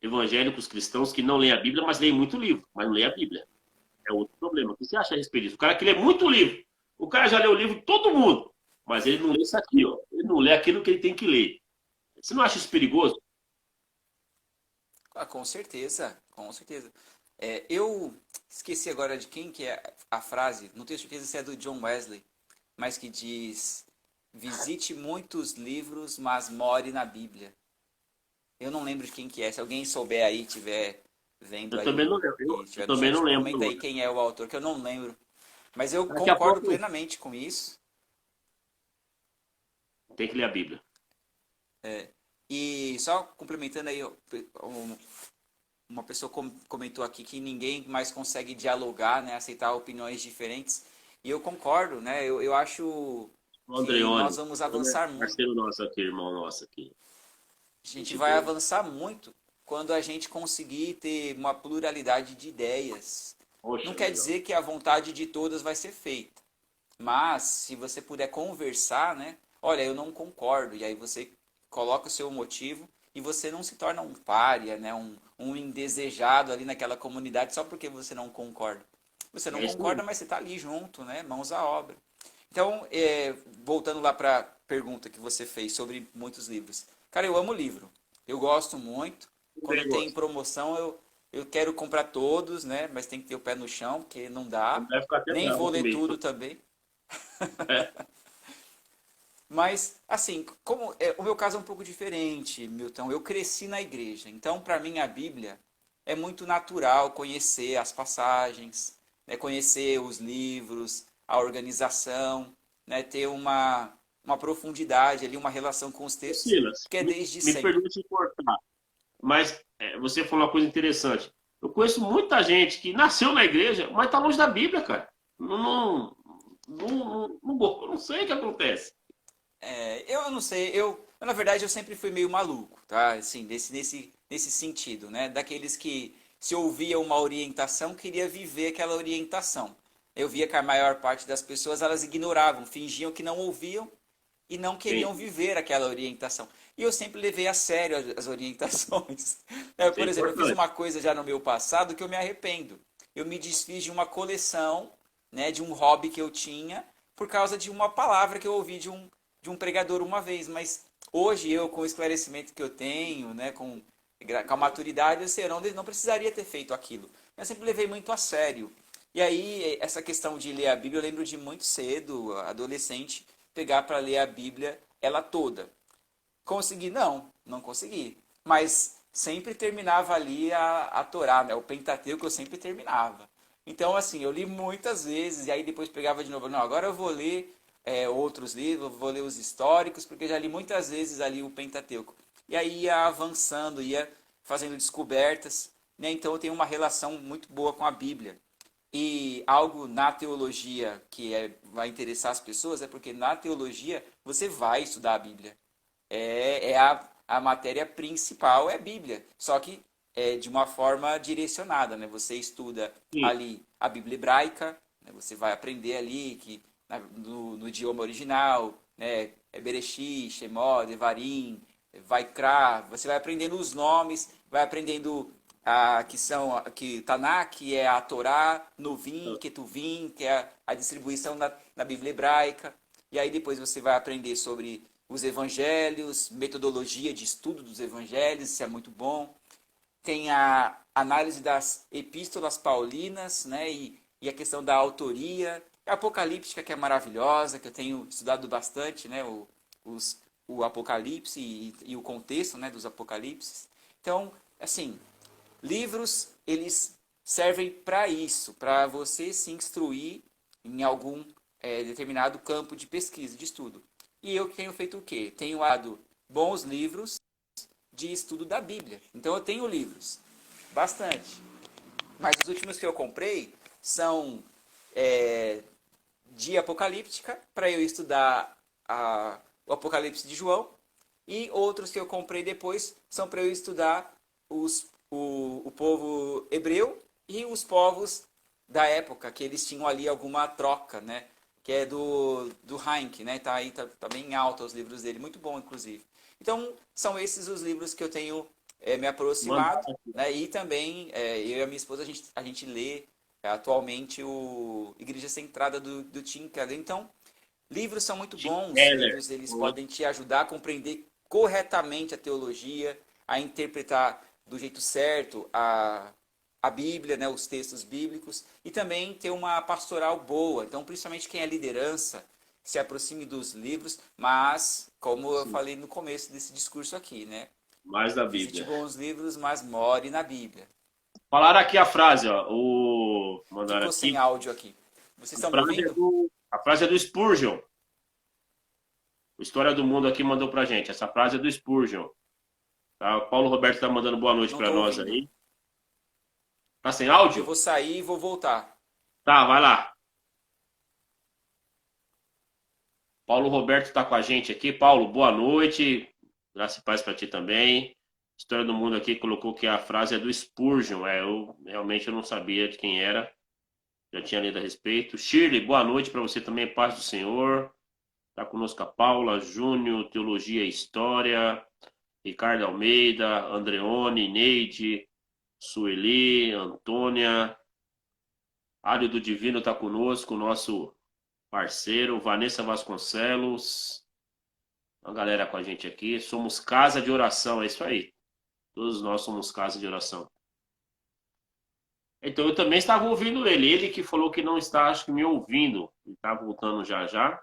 evangélicos cristãos que não leem a Bíblia, mas leem muito livro, mas não leem a Bíblia. É outro problema. O que você acha a respeito disso? O cara que lê muito livro. O cara já leu o livro de todo mundo, mas ele não lê isso aqui, ó. Ele não lê aquilo que ele tem que ler. Você não acha isso perigoso? Ah, com certeza, com certeza. Eu esqueci agora de quem que é a frase, não tenho certeza se é do John Wesley, mas que diz: visite muitos livros, mas more na Bíblia. Eu não lembro de quem que é. Se alguém souber aí, tiver vendo Eu aí também não lembro. e Eu estiver no também não chat, lembro. comenta aí quem é o autor, que eu não lembro. Mas eu Daqui a concordo pouco plenamente com isso. tem que ler a Bíblia. E só complementando aí, uma pessoa comentou aqui que ninguém mais consegue dialogar, né, aceitar opiniões diferentes. E eu concordo, né? Eu acho O que nós Andreone, vamos avançar muito. parceiro nosso aqui, irmão nosso aqui. A gente Gente vai boa. avançar muito quando a gente conseguir ter uma pluralidade de ideias. Não Poxa quer vida. dizer que a vontade de todas vai ser feita, mas se você puder conversar, né? Olha, eu não concordo, e aí você coloca o seu motivo e você não se torna um pária, né? Um indesejado ali naquela comunidade só porque você não concorda. Você não É isso concorda, mesmo. mas você está ali junto, né? Mãos à obra. Então, voltando lá para a pergunta que você fez sobre muitos livros. Cara, eu amo livro. Eu gosto muito. Quando Também tem gosto. promoção, eu quero comprar todos, né? Mas tem que ter o pé no chão, porque não dá. Vai ficar até Nem vou bravo ler comigo. tudo também. É, Mas, assim, como o meu caso é um pouco diferente, Milton. Eu cresci na igreja. Então, para mim, a Bíblia é muito natural conhecer as passagens, né? Conhecer os livros, a organização, né? Ter uma profundidade ali, uma relação com os textos, Silas, que é desde me sempre. perdoe te cortar, mas você falou uma coisa interessante. Eu conheço muita gente que nasceu na igreja, mas está longe da Bíblia, cara. Eu não sei o que acontece. Eu não sei, na verdade eu sempre fui meio maluco, tá? Assim, nesse sentido, né? Daqueles que se ouvia uma orientação, queria viver aquela orientação. Eu via que a maior parte das pessoas elas ignoravam, fingiam que não ouviam e não queriam Sim, viver aquela orientação. E eu sempre levei a sério as orientações. isso é Por exemplo, eu fiz importante. uma coisa já no meu passado que eu me arrependo. Eu me desfiz de uma coleção, né, de um hobby que eu tinha, por causa de uma palavra que eu ouvi de um pregador uma vez. Mas hoje eu, com o esclarecimento que eu tenho, né, com a maturidade, eu sei, eu não precisaria ter feito aquilo. Eu sempre levei muito a sério. E aí, essa questão de ler a Bíblia, eu lembro de muito cedo, adolescente, pegar para ler a Bíblia ela toda. Consegui? Não consegui. Mas sempre terminava ali a Torá, né? O Pentateuco eu sempre terminava. Então, assim, eu li muitas vezes e aí depois pegava de novo. Não, agora eu vou ler outros livros, vou ler os históricos, porque já li muitas vezes ali o Pentateuco. E aí ia avançando, ia fazendo descobertas, né? Então eu tenho uma relação muito boa com a Bíblia. E algo na teologia que vai interessar as pessoas é porque na teologia você vai estudar a Bíblia. A matéria principal é a Bíblia, só que de uma forma direcionada, né? Você estuda Sim, ali a Bíblia hebraica, né? Você vai aprender ali que no idioma original, né? É Bereshit, Shemot, Devarim, Vaikra, você vai aprendendo os nomes, vai aprendendo que Tanakh é a Torá, Novim, Ketuvim, que é a distribuição na Bíblia hebraica. E aí depois você vai aprender sobre os evangelhos, metodologia de estudo dos evangelhos, isso é muito bom. Tem a análise das epístolas paulinas, né, e a questão da autoria. A apocalíptica, que é maravilhosa, que eu tenho estudado bastante, né, o Apocalipse e o contexto, né, dos Apocalipses. Então, assim, livros, eles servem para isso, para você se instruir em algum determinado campo de pesquisa, de estudo. E eu tenho feito o quê? Tenho dado bons livros de estudo da Bíblia. Então eu tenho livros, bastante. Mas os últimos que eu comprei são de Apocalíptica, para eu estudar o Apocalipse de João, e outros que eu comprei depois são para eu estudar o povo hebreu e os povos da época, que eles tinham ali alguma troca, né? Que é do Heinck, né? Tá aí, tá bem alto os livros dele, muito bom, inclusive. Então, são esses os livros que eu tenho me Manda. aproximado, né? E também eu e a minha esposa, a gente lê atualmente o Igreja Centrada do Tim Keller. Então, livros são muito Tim bons, Keller. livros eles podem te ajudar a compreender corretamente a teologia, a interpretar do jeito certo a Bíblia, né, os textos bíblicos, e também ter uma pastoral boa. Então, principalmente quem é liderança, se aproxime dos livros, mas, como eu Sim, falei no começo desse discurso aqui, né, mais da visite Bíblia. bons livros, mas more na Bíblia. Falaram aqui a frase, ó. Mandaram Ficou sem aqui. áudio aqui. Vocês estão me ouvindo? A frase é do Spurgeon. O História do Mundo aqui mandou pra gente. Essa frase é do Spurgeon. Tá? O Paulo Roberto tá mandando boa noite Não pra estou nós ouvindo. aí. Tá sem Eu áudio? vou sair e vou voltar. Tá, vai lá. Paulo Roberto tá com a gente aqui. Paulo, boa noite. Graça e paz pra ti também. História do Mundo aqui colocou que a frase é do Spurgeon. Eu realmente eu não sabia de quem era. Já tinha lido a respeito. Shirley, boa noite para você também. Paz do Senhor. Tá conosco a Paula, Júnior, Teologia e História. Ricardo Almeida, Andreone, Neide, Sueli, Antônia. Ário do Divino está conosco, nosso parceiro, Vanessa Vasconcelos. A galera com a gente aqui. Somos casa de oração, é isso aí. Todos nós somos casa de oração. Então eu também estava ouvindo ele. Ele que falou que não está, acho que me ouvindo. Ele está voltando já já.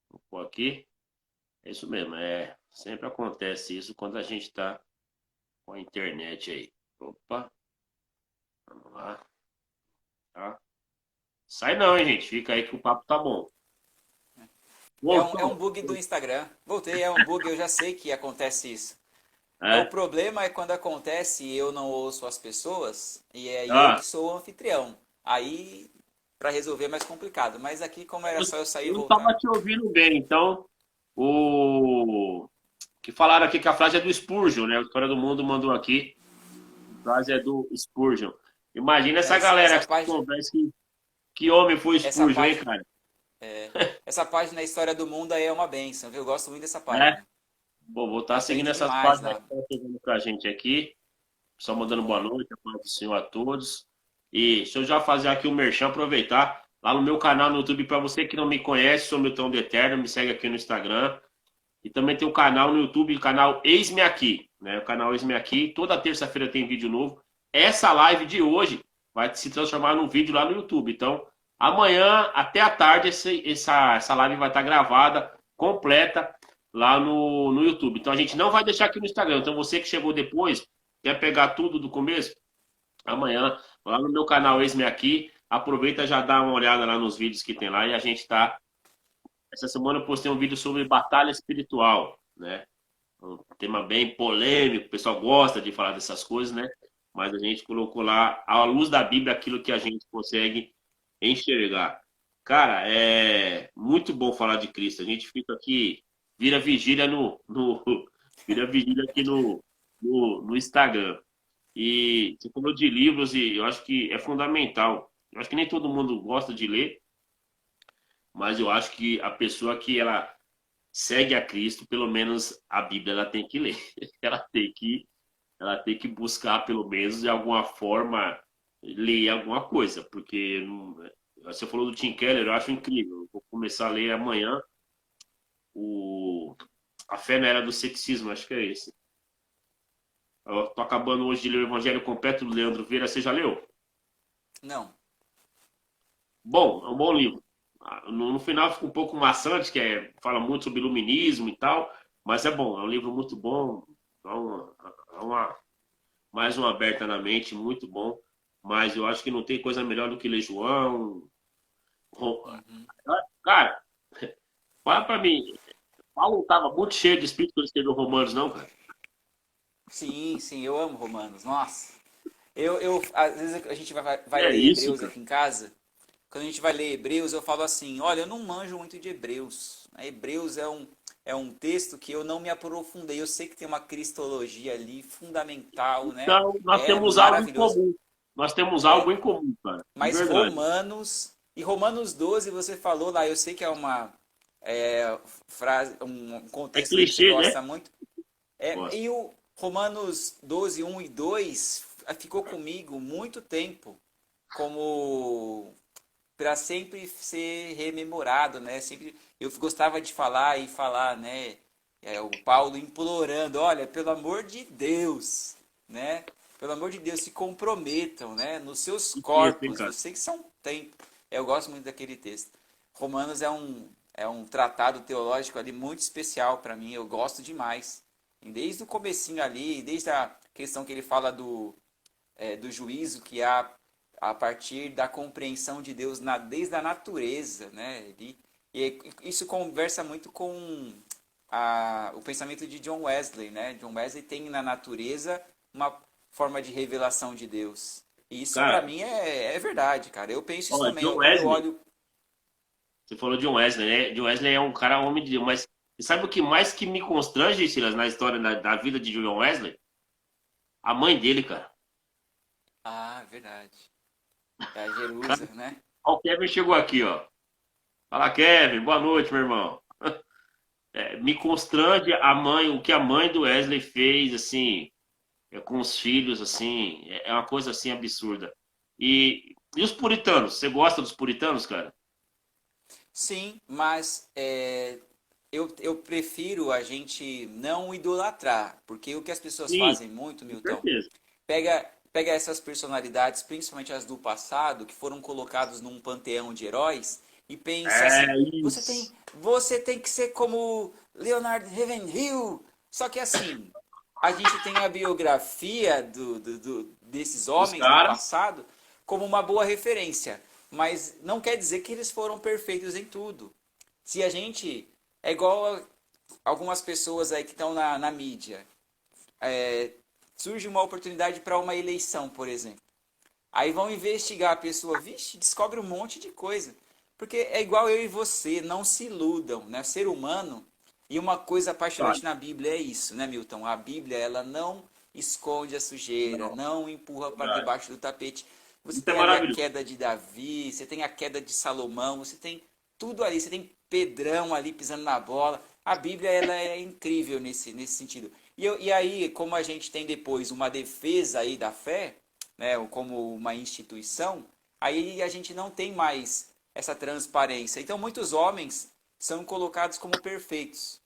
Vou pôr aqui. É isso mesmo. Sempre acontece isso quando a gente está com a internet aí. Opa, vamos lá. Tá? Sai não, hein, gente. Fica aí que o papo tá bom. É um Voltou. bug do Instagram. Voltei, é um bug, eu já sei que acontece isso. O É. problema é quando acontece e eu não ouço as pessoas, e é eu Ah, que sou o anfitrião. Aí, para resolver é mais complicado. Mas aqui, como era eu só eu sair e eu não estava voltar. te ouvindo bem. Então, o que falaram aqui que a frase é do Spurgeon, né? A História do Mundo mandou aqui. A frase é do Spurgeon. Imagina Não, essa galera essa que página, conversa que homem foi essa Spurgeon, hein, página, cara? essa página História do Mundo aí é uma benção, viu? Eu gosto muito dessa É. página. Bom, vou estar seguindo Aprende essas demais páginas que lá. estão chegando pra gente aqui. Só Muito mandando boa bom. noite, a paz do Senhor a todos. E deixa eu já fazer aqui o merchan, aproveitar. Lá no meu canal no YouTube, para você que não me conhece, sou Milton do Eterno, me segue aqui no Instagram. E também tem o canal no YouTube, o canal Eis-me Aqui, né? O canal Eis-me Aqui. Toda terça-feira tem vídeo novo. Essa live de hoje vai se transformar num vídeo lá no YouTube. Então, amanhã, até a tarde, essa live vai estar gravada, completa, lá no YouTube. Então, a gente não vai deixar aqui no Instagram. Então, você que chegou depois, quer pegar tudo do começo? Amanhã, lá no meu canal Eis-me Aqui. Aproveita, já dá uma olhada lá nos vídeos que tem lá. E a gente tá. Essa semana eu postei um vídeo sobre batalha espiritual, né? Um tema bem polêmico, o pessoal gosta de falar dessas coisas, né? Mas a gente colocou lá, à luz da Bíblia, aquilo que a gente consegue enxergar. Cara, é muito bom falar de Cristo. A gente fica aqui, vira vigília vira vigília aqui no Instagram. E você falou de livros e eu acho que é fundamental. Eu acho que nem todo mundo gosta de ler, mas eu acho que a pessoa que ela segue a Cristo, pelo menos a Bíblia ela tem que ler. Ela tem que, ela tem que buscar, pelo menos, de alguma forma, ler alguma coisa. Porque você falou do Tim Keller, eu acho incrível. Eu vou começar a ler amanhã o A Fé na Era do Ceticismo, acho que é esse. Eu tô acabando hoje de ler o Evangelho Completo do Leandro Vieira. Você já leu? Não. Bom, é um bom livro. No final fica um pouco maçante, fala muito sobre iluminismo e tal, mas é bom, é um livro muito bom, mais uma aberta na mente, muito bom. Mas eu acho que não tem coisa melhor do que ler João. Uhum. Cara, fala pra mim, Paulo estava muito cheio de espírito quando ele escreveu Romanos, não, cara? Sim, sim, eu amo Romanos. Nossa. Às vezes a gente vai É ler isso, Hebreus cara. aqui em casa. Quando a gente vai ler Hebreus, eu falo assim: olha, eu não manjo muito de Hebreus. Hebreus é um texto que eu não me aprofundei. Eu sei que tem uma cristologia ali fundamental, né? Então, nós É temos algo em maravilhoso. comum. Nós temos algo em comum, cara. De Mas verdade. Romanos, e Romanos 12 você falou lá, eu sei que é uma. um É contexto aí que você clichê, né? gosta muito. Gosto. E o Romanos 12, 1 e 2 ficou comigo muito tempo como para sempre ser rememorado, né? Sempre eu gostava de falar e falar, né? O Paulo implorando, olha, pelo amor de Deus, né? Pelo amor de Deus, se comprometam, né? Nos seus Que texto, hein, corpos, cara? vocês são tempo. Eu gosto muito daquele texto. Romanos é um tratado teológico ali muito especial para mim, eu gosto demais. E desde o comecinho ali, desde a questão que ele fala do juízo que há a partir da compreensão de Deus desde a natureza, né? E isso conversa muito com o pensamento de John Wesley, né? John Wesley tem na natureza uma forma de revelação de Deus. E isso para Cara, mim é verdade, cara. Eu penso isso ó, também. John Quando eu Wesley, olho. você falou de John Wesley, né? John Wesley é um cara homem de Deus, mas sabe o que mais que me constrange, Silas, na história da vida de John Wesley? A mãe dele, cara. Ah, verdade. É a Jerusa, né? Ó, o Kevin chegou aqui, ó. Fala, Kevin, boa noite, meu irmão. Me constrange a mãe, o que a mãe do Wesley fez, assim, com os filhos, assim, é uma coisa assim absurda. E os puritanos? Você gosta dos puritanos, cara? Sim, mas eu prefiro a gente não idolatrar, porque o que as pessoas Sim, fazem muito, com Milton, certeza. pega essas personalidades, principalmente as do passado, que foram colocados num panteão de heróis, e pensa É assim, isso. você tem que ser como Leonard Ravenhill. Só que assim, a gente tem a biografia desses Dos homens no caras. passado como uma boa referência, mas não quer dizer que eles foram perfeitos em tudo. Se a gente é igual algumas pessoas aí que estão na mídia, é, surge uma oportunidade para uma eleição, por exemplo. Aí vão investigar a pessoa, vixe, descobre um monte de coisa. Porque é igual eu e você, não se iludam, né? Ser humano, e uma coisa Cara, apaixonante na Bíblia é isso, né, Milton? A Bíblia, ela não esconde a sujeira, não, não empurra para verdade. debaixo do tapete. Você Isso é tem ali a maravilhoso. queda de Davi, você tem a queda de Salomão, você tem tudo ali, você tem Pedrão ali pisando na bola. A Bíblia, ela é incrível nesse sentido. E aí, como a gente tem depois uma defesa aí da fé, né, como uma instituição, aí a gente não tem mais essa transparência. Então, muitos homens são colocados como perfeitos,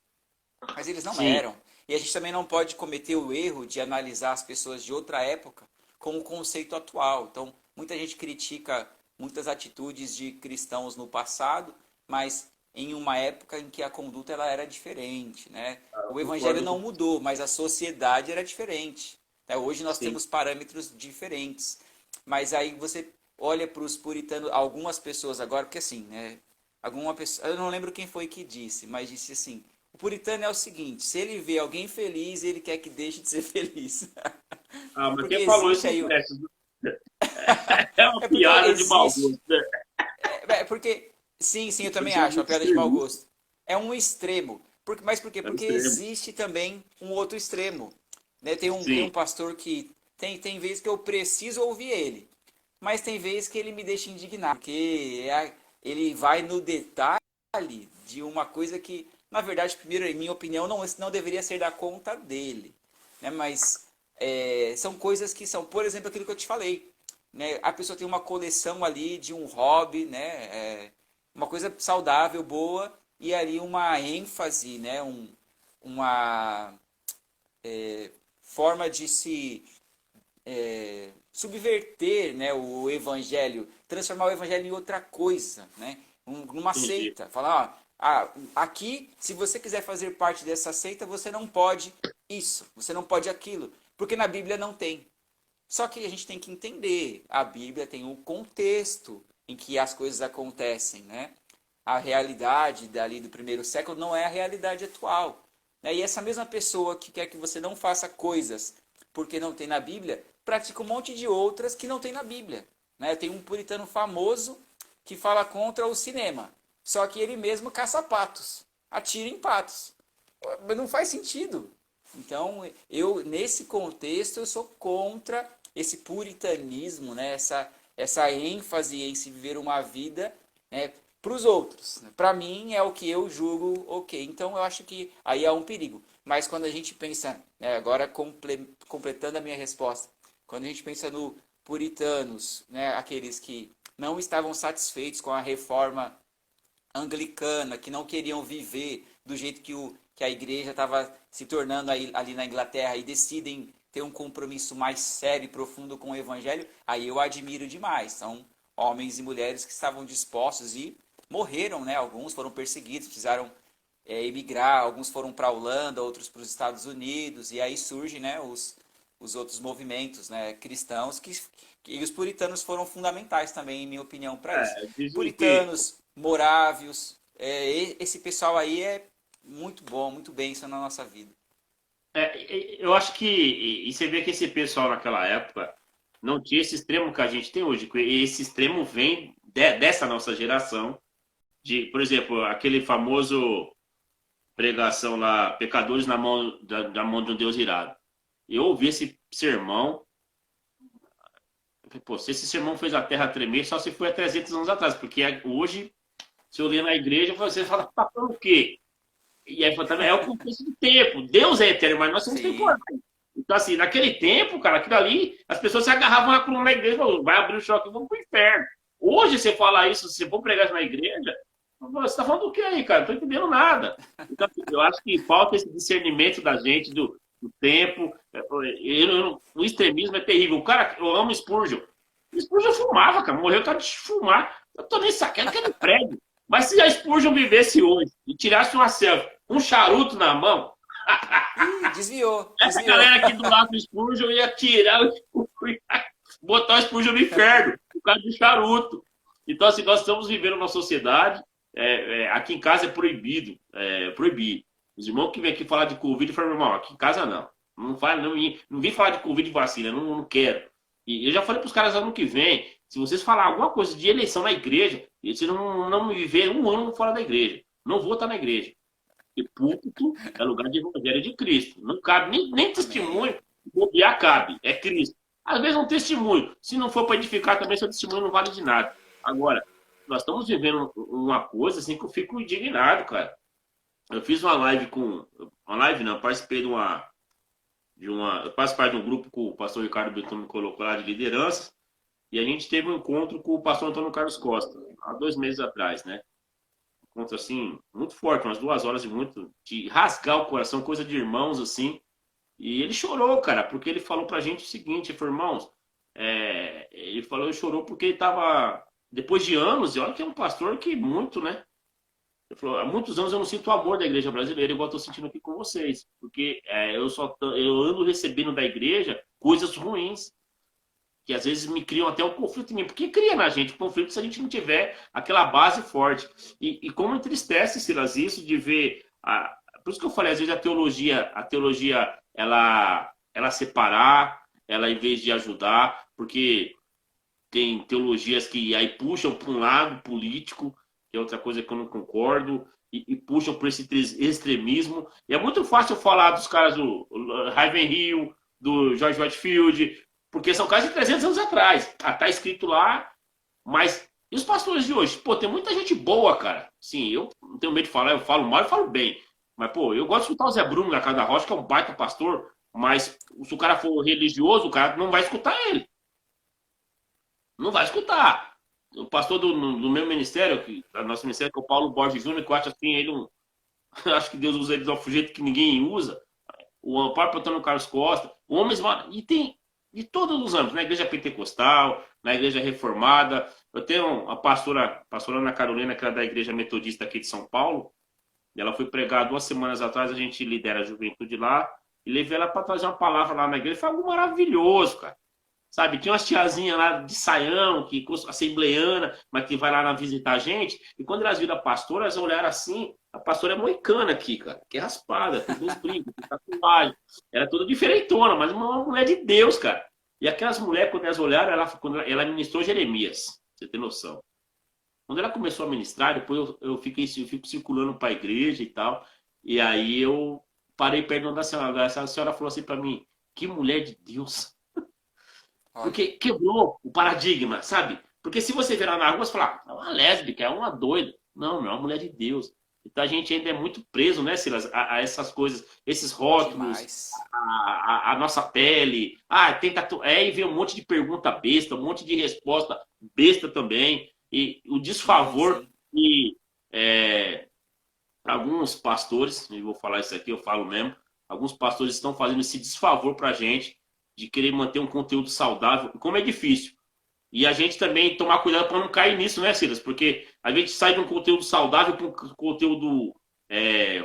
mas eles não Sim, eram. E a gente também não pode cometer o erro de analisar as pessoas de outra época com o conceito atual. Então, muita gente critica muitas atitudes de cristãos no passado, mas em uma época em que a conduta ela era diferente, né? cara, eu O evangelho concordo não com mudou, mas a sociedade era diferente. Né? Hoje nós sim. temos parâmetros diferentes. Mas aí você olha para os puritanos, algumas pessoas agora, porque assim, né? Alguma pessoa, eu não lembro quem foi que disse, mas disse assim: o puritano é o seguinte, se ele vê alguém feliz, ele quer que deixe de ser feliz. Ah, mas Porque quem falou isso existe não aí. presta. É uma É porque piada de mau existe. gosto, né? Porque. Sim, sim, eu Isso também é acho, uma muito piada de mau extremista. gosto. É um extremo. Mas por quê? É um Porque extremo. existe também um outro extremo. Né? Tem um Sim, pastor que. Tem vezes que eu preciso ouvir ele. Mas tem vezes que ele me deixa indignado. Porque ele vai no detalhe de uma coisa que, na verdade, primeiro, em minha opinião, não deveria ser da conta dele. Né? Mas são coisas que são, por exemplo, aquilo que eu te falei. Né? A pessoa tem uma coleção ali de um hobby, né? Uma coisa saudável, boa, e ali uma ênfase, né? Uma forma de se subverter, né, o evangelho, transformar o evangelho em outra coisa, né, numa entendi. seita. Falar, aqui, se você quiser fazer parte dessa seita, você não pode isso, você não pode aquilo, porque na Bíblia não tem. Só que a gente tem que entender, a Bíblia tem um contexto em que as coisas acontecem, né? A realidade dali do primeiro século não é a realidade atual. Né? E essa mesma pessoa que quer que você não faça coisas porque não tem na Bíblia, pratica um monte de outras que não tem na Bíblia. Né? Tem um puritano famoso que fala contra o cinema, só que ele mesmo caça patos, atira em patos. Mas não faz sentido. Então, nesse contexto, eu sou contra esse puritanismo, né? essa ênfase em se viver uma vida, né? para os outros. Para mim é o que eu julgo ok. Então eu acho que aí é um perigo. Mas quando a gente pensa, né, agora completando a minha resposta, quando a gente pensa no puritanos, né, aqueles que não estavam satisfeitos com a reforma anglicana, que não queriam viver do jeito que a igreja estava se tornando ali na Inglaterra e decidem ter um compromisso mais sério e profundo com o evangelho, aí eu admiro demais. São homens e mulheres que estavam dispostos e morreram, né? Alguns foram perseguidos, precisaram emigrar, alguns foram para a Holanda, outros para os Estados Unidos, e aí surgem, né, os outros movimentos, né, cristãos, e os puritanos foram fundamentais também, em minha opinião, para isso. Dizem que Puritanos, morávios, esse pessoal aí é muito bom, muito bênção na nossa vida. eu acho que e você vê que esse pessoal naquela época não tinha esse extremo que a gente tem hoje. Esse extremo vem dessa nossa geração, de, por exemplo, aquele famoso pregação lá, pecadores na mão da mão de um Deus irado. Eu ouvi esse sermão, eu falei, pô, se esse sermão fez a terra tremer, só se foi há 300 anos atrás, porque hoje, se eu ler na igreja, você fala, tá falando o quê? E aí também é o contexto do tempo. Deus é eterno, mas nós somos Sim. temporais. Então, assim, naquele tempo, cara, aquilo ali, as pessoas se agarravam na coluna da igreja e falavam, vai abrir o choque e vamos pro inferno. Hoje, você falar isso, se você for pregar isso na igreja, você está falando do que aí, cara? Não estou entendendo nada. Então, eu acho que falta esse discernimento da gente do tempo. O extremismo é terrível. O cara, eu amo Spurgeon. Spurgeon fumava, cara. Morreu por causa de fumar. Eu tô nem sacando que ele prega. Mas se a Spurgeon vivesse hoje e tirasse uma selfie, um charuto na mão, Desviou. essa galera aqui do lado do Spurgeon ia tirar o Spurgeon, botar o Spurgeon no inferno, por causa do charuto. Então, assim, nós estamos vivendo uma sociedade, aqui em casa é proibido, proibir. Os irmãos que vêm aqui falar de Covid, falam, irmão, aqui em casa não. Não vim falar de Covid e vacina, não quero. E eu já falei para os caras ano que vem, se vocês falar alguma coisa de eleição na igreja, vocês não me viver um ano fora da igreja. Não vou estar na igreja. E púlpito é lugar de evangelho de Cristo. Não cabe nem testemunho, bobear cabe, é Cristo. Às vezes um testemunho, se não for para edificar também, seu testemunho não vale de nada. Agora, nós estamos vivendo uma coisa assim que eu fico indignado, cara. Eu fiz uma live não, participei eu faço parte de um grupo que o pastor Ricardo Beton me colocou lá de liderança, e a gente teve um encontro com o pastor Antônio Carlos Costa, há 2 meses atrás, né? Um encontro, assim, muito forte, umas 2 horas de rasgar o coração, coisa de irmãos, assim. E ele chorou, cara, porque ele falou pra gente o seguinte, ele falou, irmãos, ele chorou porque ele tava, depois de anos, e olha que é um pastor que muito, né? Ele falou, há muitos anos eu não sinto o amor da igreja brasileira, igual eu tô sentindo aqui com vocês, porque eu ando recebendo da igreja coisas ruins, que às vezes me criam até um conflito em mim, porque cria na gente conflito se a gente não tiver aquela base forte. E como entristece, Silas, isso de ver. Por isso que eu falei, às vezes a teologia ela separar, ela em vez de ajudar, porque tem teologias que aí puxam para um lado político, que é outra coisa que eu não concordo, e puxam por esse extremismo. E é muito fácil falar dos caras do Ravenhill, do George Whitefield, porque são casos de 300 anos atrás. Tá escrito lá, mas... E os pastores de hoje? Pô, tem muita gente boa, cara. Sim, eu não tenho medo de falar, eu falo mal e falo bem. Mas, pô, eu gosto de escutar o Zé Bruno na Casa da Rocha, que é um baita pastor, mas se o cara for religioso, o cara não vai escutar ele. Não vai escutar. O pastor do meu ministério, do nosso ministério, que é o Paulo Borges Júnior, que eu acho assim, ele acho que Deus usa ele de um jeito que ninguém usa. O próprio Antônio Carlos Costa, homens, e tem de todos os âmbitos, na igreja pentecostal, na igreja reformada. Eu tenho a pastora Ana Carolina, que é da igreja metodista aqui de São Paulo, e ela foi pregar 2 semanas atrás, a gente lidera a juventude lá, e levei ela para trazer uma palavra lá na igreja, foi algo maravilhoso, cara. Sabe, tinha umas tiazinhas lá de saião, que assembleiana, mas que vai lá visitar a gente, e quando elas viram a pastora, elas olharam assim, a pastora é moicana aqui, cara, que é raspada, tem 2 brincos, tem tatuagem, era toda diferentona, mas uma mulher de Deus, cara. E aquelas mulheres, quando elas olharam, quando ela ministrou Jeremias, você tem noção. Quando ela começou a ministrar, depois eu fico circulando para a igreja e tal, e aí eu parei perto da senhora, a senhora falou assim para mim, que mulher de Deus. Porque quebrou o paradigma, sabe? Porque se você virar na rua, você falar, é uma lésbica, é uma doida. Não, não é uma mulher de Deus. Então a gente ainda é muito preso, né, Silas, a essas coisas, esses rótulos, Demais. a nossa pele. Tem tatu... E vem um monte de pergunta besta, um monte de resposta besta também. E o Sim, desfavor sim. que alguns pastores, eu vou falar isso aqui, eu falo mesmo, alguns pastores estão fazendo esse desfavor para a gente de querer manter um conteúdo saudável, como é difícil. E a gente também tomar cuidado para não cair nisso, né, Silas? Porque a gente sai de um conteúdo saudável para um conteúdo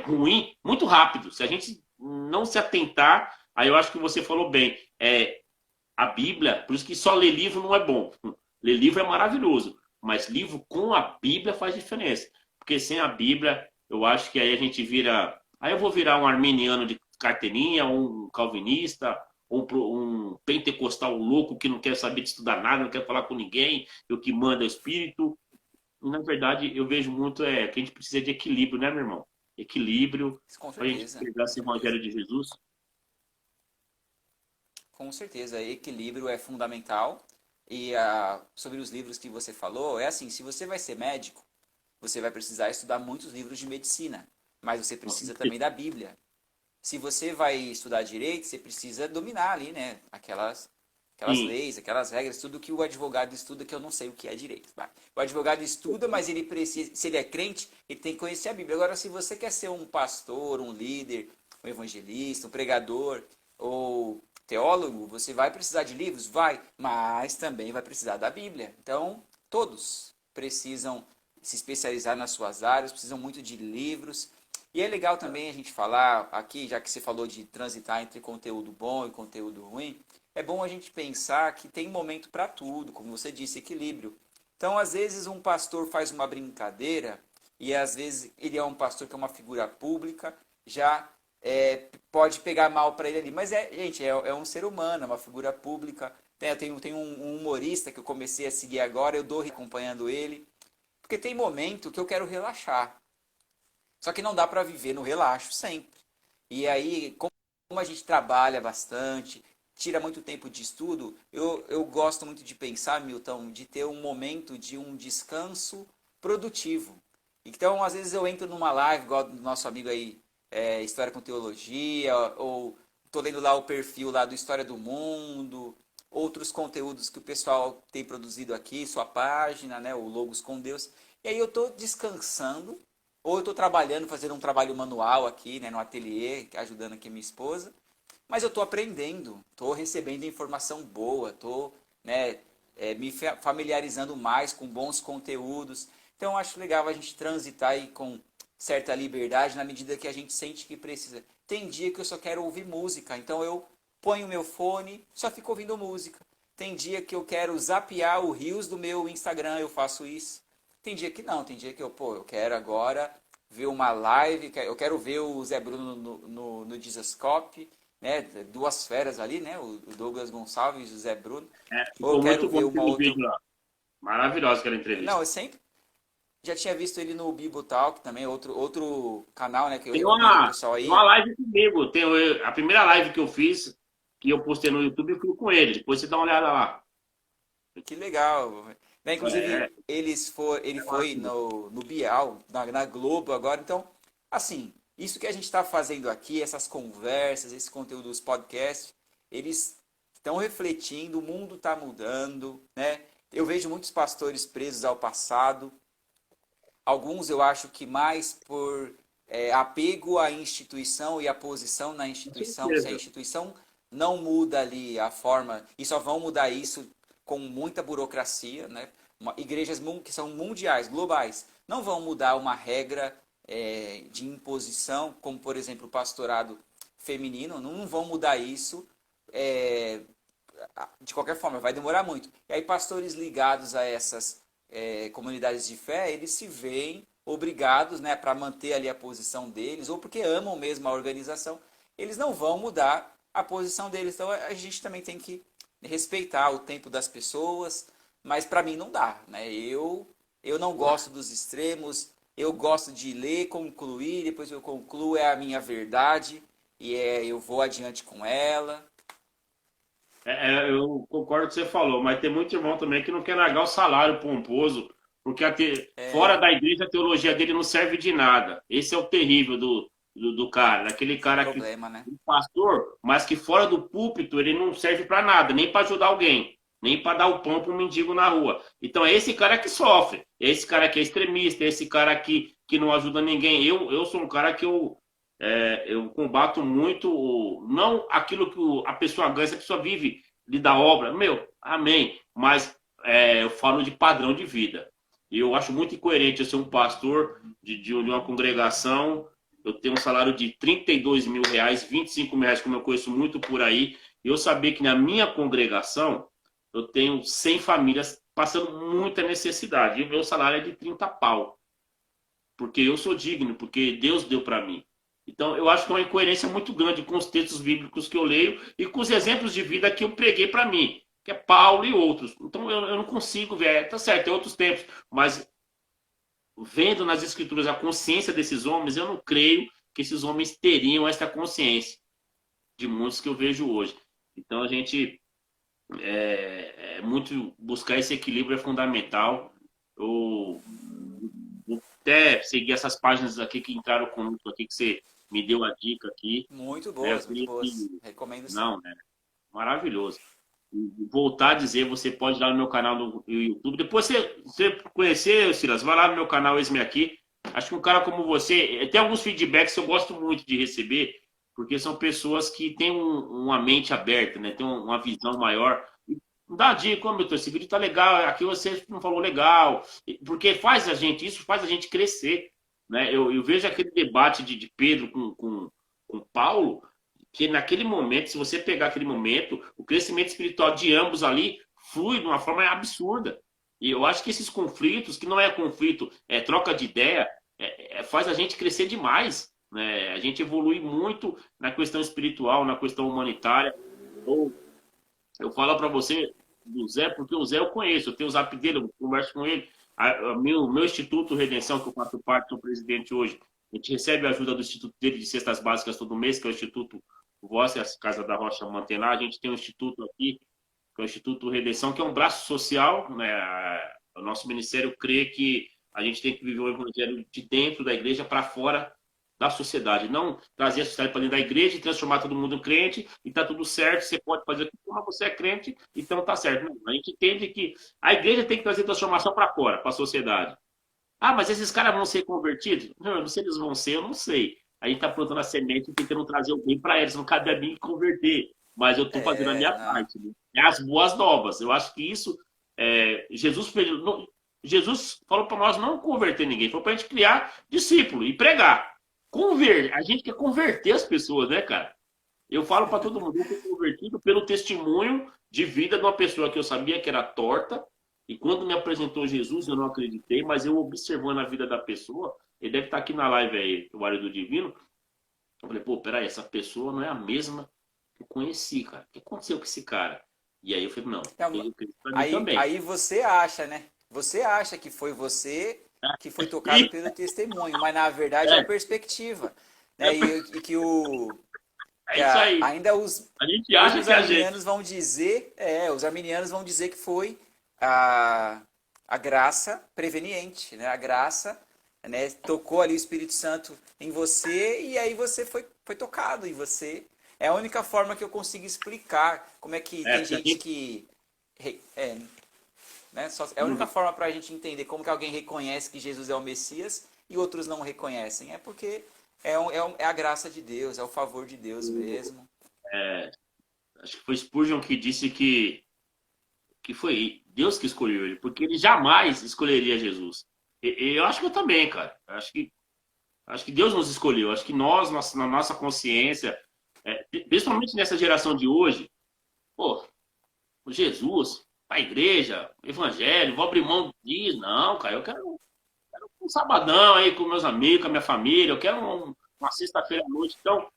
ruim muito rápido. Se a gente não se atentar, aí eu acho que você falou bem. A Bíblia, por isso que só ler livro não é bom. Ler livro é maravilhoso, mas livro com a Bíblia faz diferença. Porque sem a Bíblia, eu acho que aí a gente vira. Aí eu vou virar um arminiano de carteirinha, um calvinista, um pentecostal louco que não quer saber de estudar nada, não quer falar com ninguém, e o que manda é o Espírito. E, na verdade, eu vejo muito que a gente precisa de equilíbrio, né, meu irmão? Equilíbrio, Com para a gente certeza. pegar Com esse certeza. evangelho de Jesus. Com certeza. Equilíbrio é fundamental. E sobre os livros que você falou, é assim, se você vai ser médico, você vai precisar estudar muitos livros de medicina. Mas você precisa também da Bíblia. Se você vai estudar direito, você precisa dominar ali, né? Aquelas Sim, leis, aquelas regras, tudo que o advogado estuda, que eu não sei o que é direito. Vai. O advogado estuda, mas ele precisa, se ele é crente, ele tem que conhecer a Bíblia. Agora, se você quer ser um pastor, um líder, um evangelista, um pregador ou teólogo, você vai precisar de livros? Vai, mas também vai precisar da Bíblia. Então, todos precisam se especializar nas suas áreas, precisam muito de livros. E é legal também a gente falar aqui, já que você falou de transitar entre conteúdo bom e conteúdo ruim, é bom a gente pensar que tem momento para tudo, como você disse, equilíbrio. Então, às vezes, um pastor faz uma brincadeira e às vezes ele é um pastor que é uma figura pública, já pode pegar mal para ele ali. Mas, gente, é um ser humano, é uma figura pública. Tem um humorista que eu comecei a seguir agora, eu dou acompanhando ele, porque tem momento que eu quero relaxar. Só que não dá para viver no relaxo sempre. E aí, como a gente trabalha bastante, tira muito tempo de estudo, eu gosto muito de pensar, Milton, de ter um momento de um descanso produtivo. Então, às vezes eu entro numa live, igual do nosso amigo aí, História com Teologia, ou tô lendo lá o perfil lá do História do Mundo, outros conteúdos que o pessoal tem produzido aqui, sua página, né, o Logos com Deus. E aí eu estou descansando, ou eu estou trabalhando, fazendo um trabalho manual aqui, né, no ateliê, ajudando aqui minha esposa, mas eu estou aprendendo, estou recebendo informação boa, estou, né, me familiarizando mais com bons conteúdos. Então eu acho legal a gente transitar aí com certa liberdade na medida que a gente sente que precisa. Tem dia que eu só quero ouvir música, então eu ponho meu fone, só fico ouvindo música. Tem dia que eu quero zapear o Reels do meu Instagram, eu faço isso. Tem dia que não, tem dia que eu quero agora ver uma live, eu quero ver o Zé Bruno no Jesuscope, né? Duas feras ali, né? O Douglas Gonçalves e o Zé Bruno. Ou eu ficou quero muito bom ver uma aquele outra. vídeo lá. Maravilhosa aquela Não, entrevista. eu sempre já tinha visto ele no Bibo Talk também, outro canal, né? Que Tem eu vi o pessoal uma aí. live comigo. A primeira live que eu fiz, que eu postei no YouTube, eu fui com ele. Depois você dá uma olhada lá. Que legal. Né, É, inclusive, ele é foi maravilhoso. no Bial, na Globo agora. Então, assim, isso que a gente está fazendo aqui, essas conversas, esse conteúdo dos podcasts, eles estão refletindo, o mundo está mudando, né? Eu vejo muitos pastores presos ao passado. Alguns eu acho que mais por apego à instituição e à posição na Com instituição. Se a certeza. instituição não muda ali a forma, e só vão mudar isso com muita burocracia, né? Igrejas que são mundiais, globais, não vão mudar uma regra de imposição, como por exemplo o pastorado feminino, não vão mudar isso é, de qualquer forma, vai demorar muito. E aí pastores ligados a essas comunidades de fé, eles se veem obrigados, né, para manter ali a posição deles, ou porque amam mesmo a organização, eles não vão mudar a posição deles. Então a gente também tem que respeitar o tempo das pessoas, mas para mim não dá, né? Eu não gosto dos extremos, eu gosto de ler, concluir, depois que eu concluo é a minha verdade e eu vou adiante com ela. Eu concordo com o que você falou, mas tem muito irmão também que não quer largar o salário pomposo, porque fora É, da igreja a teologia dele não serve de nada. Esse é o terrível do cara, daquele esse é o cara que problema, né? um pastor, mas que fora do púlpito ele não serve para nada, nem para ajudar alguém, nem para dar o pão para um mendigo na rua. Então é esse cara que sofre, é esse cara que é extremista, é esse cara que não ajuda ninguém. Eu sou um cara que eu combato muito, não aquilo que a pessoa ganha, se a pessoa vive da obra, meu, amém. Mas eu falo de padrão de vida. E eu acho muito incoerente eu ser um pastor de uma congregação, eu tenho um salário de R$ 32.000, R$ 25.000, como eu conheço muito por aí, e eu saber que na minha congregação eu tenho 100 famílias passando muita necessidade, e o meu salário é de 30 pau, porque eu sou digno, porque Deus deu para mim. Então, eu acho que é uma incoerência muito grande com os textos bíblicos que eu leio e com os exemplos de vida que eu preguei para mim, que é Paulo e outros. Então, eu não consigo ver. Tá certo, tem outros tempos, mas vendo nas escrituras a consciência desses homens, eu não creio que esses homens teriam essa consciência de muitos que eu vejo hoje. Então, a gente muito buscar esse equilíbrio é fundamental. Eu vou até seguir essas páginas aqui que entraram conosco aqui, que você me deu a dica aqui. Muito Né? Eu boas, muito queria boas. que. Recomendo sim. Não, né? Maravilhoso. E voltar a dizer, você pode ir lá no meu canal no YouTube. Depois você conhecer, Silas, vai lá no meu canal Esme Aqui. Acho que um cara como você, tem alguns feedbacks que eu gosto muito de receber, porque são pessoas que têm uma mente aberta, né? Tem uma visão maior. Dá uma dica, ô, Milton, esse vídeo tá legal, aqui você não falou legal. Porque faz a gente, isso faz a gente crescer. Né? Eu vejo aquele debate de Pedro com Paulo, que naquele momento, se você pegar aquele momento, o crescimento espiritual de ambos ali flui de uma forma absurda. E eu acho que esses conflitos, que não é conflito, é troca de ideia, faz a gente crescer demais. Né? A gente evolui muito na questão espiritual, na questão humanitária. Eu, eu falo para você do Zé, porque o Zé eu conheço, eu tenho o zap dele, eu converso com ele. Meu Instituto Redenção, que eu faço parte, sou presidente hoje, a gente recebe a ajuda do Instituto dele de cestas básicas todo mês, que é o Instituto Vossa, a Casa da Rocha mantém lá. A gente tem um instituto aqui, que é o Instituto Redenção, que é um braço social. Né? O nosso ministério crê que a gente tem que viver o evangelho de dentro da igreja para fora da sociedade, não trazer a sociedade para dentro da igreja e transformar todo mundo em crente e tá tudo certo, você pode fazer aquilo, mas você é crente, então tá certo. Não, a gente entende que a igreja tem que trazer transformação para fora, para a sociedade. Ah, mas esses caras vão ser convertidos? Não se eles vão ser, eu não sei. A gente está plantando a semente e tentando trazer o bem para eles. Não cabe a mim converter, mas eu estou fazendo a É, minha não. parte. Né? É as boas novas. Eu acho que isso. Jesus falou para nós não converter ninguém, falou para a gente criar discípulo e pregar. A gente quer converter as pessoas, né, cara? Eu falo para todo mundo, eu fui convertido pelo testemunho de vida de uma pessoa que eu sabia que era torta, e quando me apresentou Jesus, eu não acreditei, mas eu observando a vida da pessoa, ele deve estar aqui na live aí, o Vale do Divino, eu falei, pô, peraí, essa pessoa não é a mesma que eu conheci, cara. O que aconteceu com esse cara? E aí eu falei, não, Não, ele Cristo para mim aí, também. aí você acha, né? Você acha que foi você que foi tocado E pelo testemunho, mas na verdade é a é, perspectiva. é, Né? E que é isso aí. ainda os A gente hoje acha os que é a gente. arminianos vão dizer, os arminianos vão dizer que foi a graça preveniente, né? A graça, né, tocou ali o Espírito Santo em você e aí você foi tocado e você é a única forma que eu consigo explicar como é que tem Porque a gente gente. que né, é a única forma para a gente entender como que alguém reconhece que Jesus é o Messias e outros não reconhecem. É porque é a graça de Deus, é o favor de Deus mesmo. Acho que foi Spurgeon que disse que foi Deus que escolheu ele, porque ele jamais escolheria Jesus. Eu acho que eu também, cara. Acho que Deus nos escolheu. Acho que nós, na nossa consciência, principalmente nessa geração de hoje, pô, Jesus, a igreja, evangelho, vou abrir mão disso. Não, cara, eu quero um sabadão aí com meus amigos, com a minha família, eu quero uma sexta-feira à noite. Então,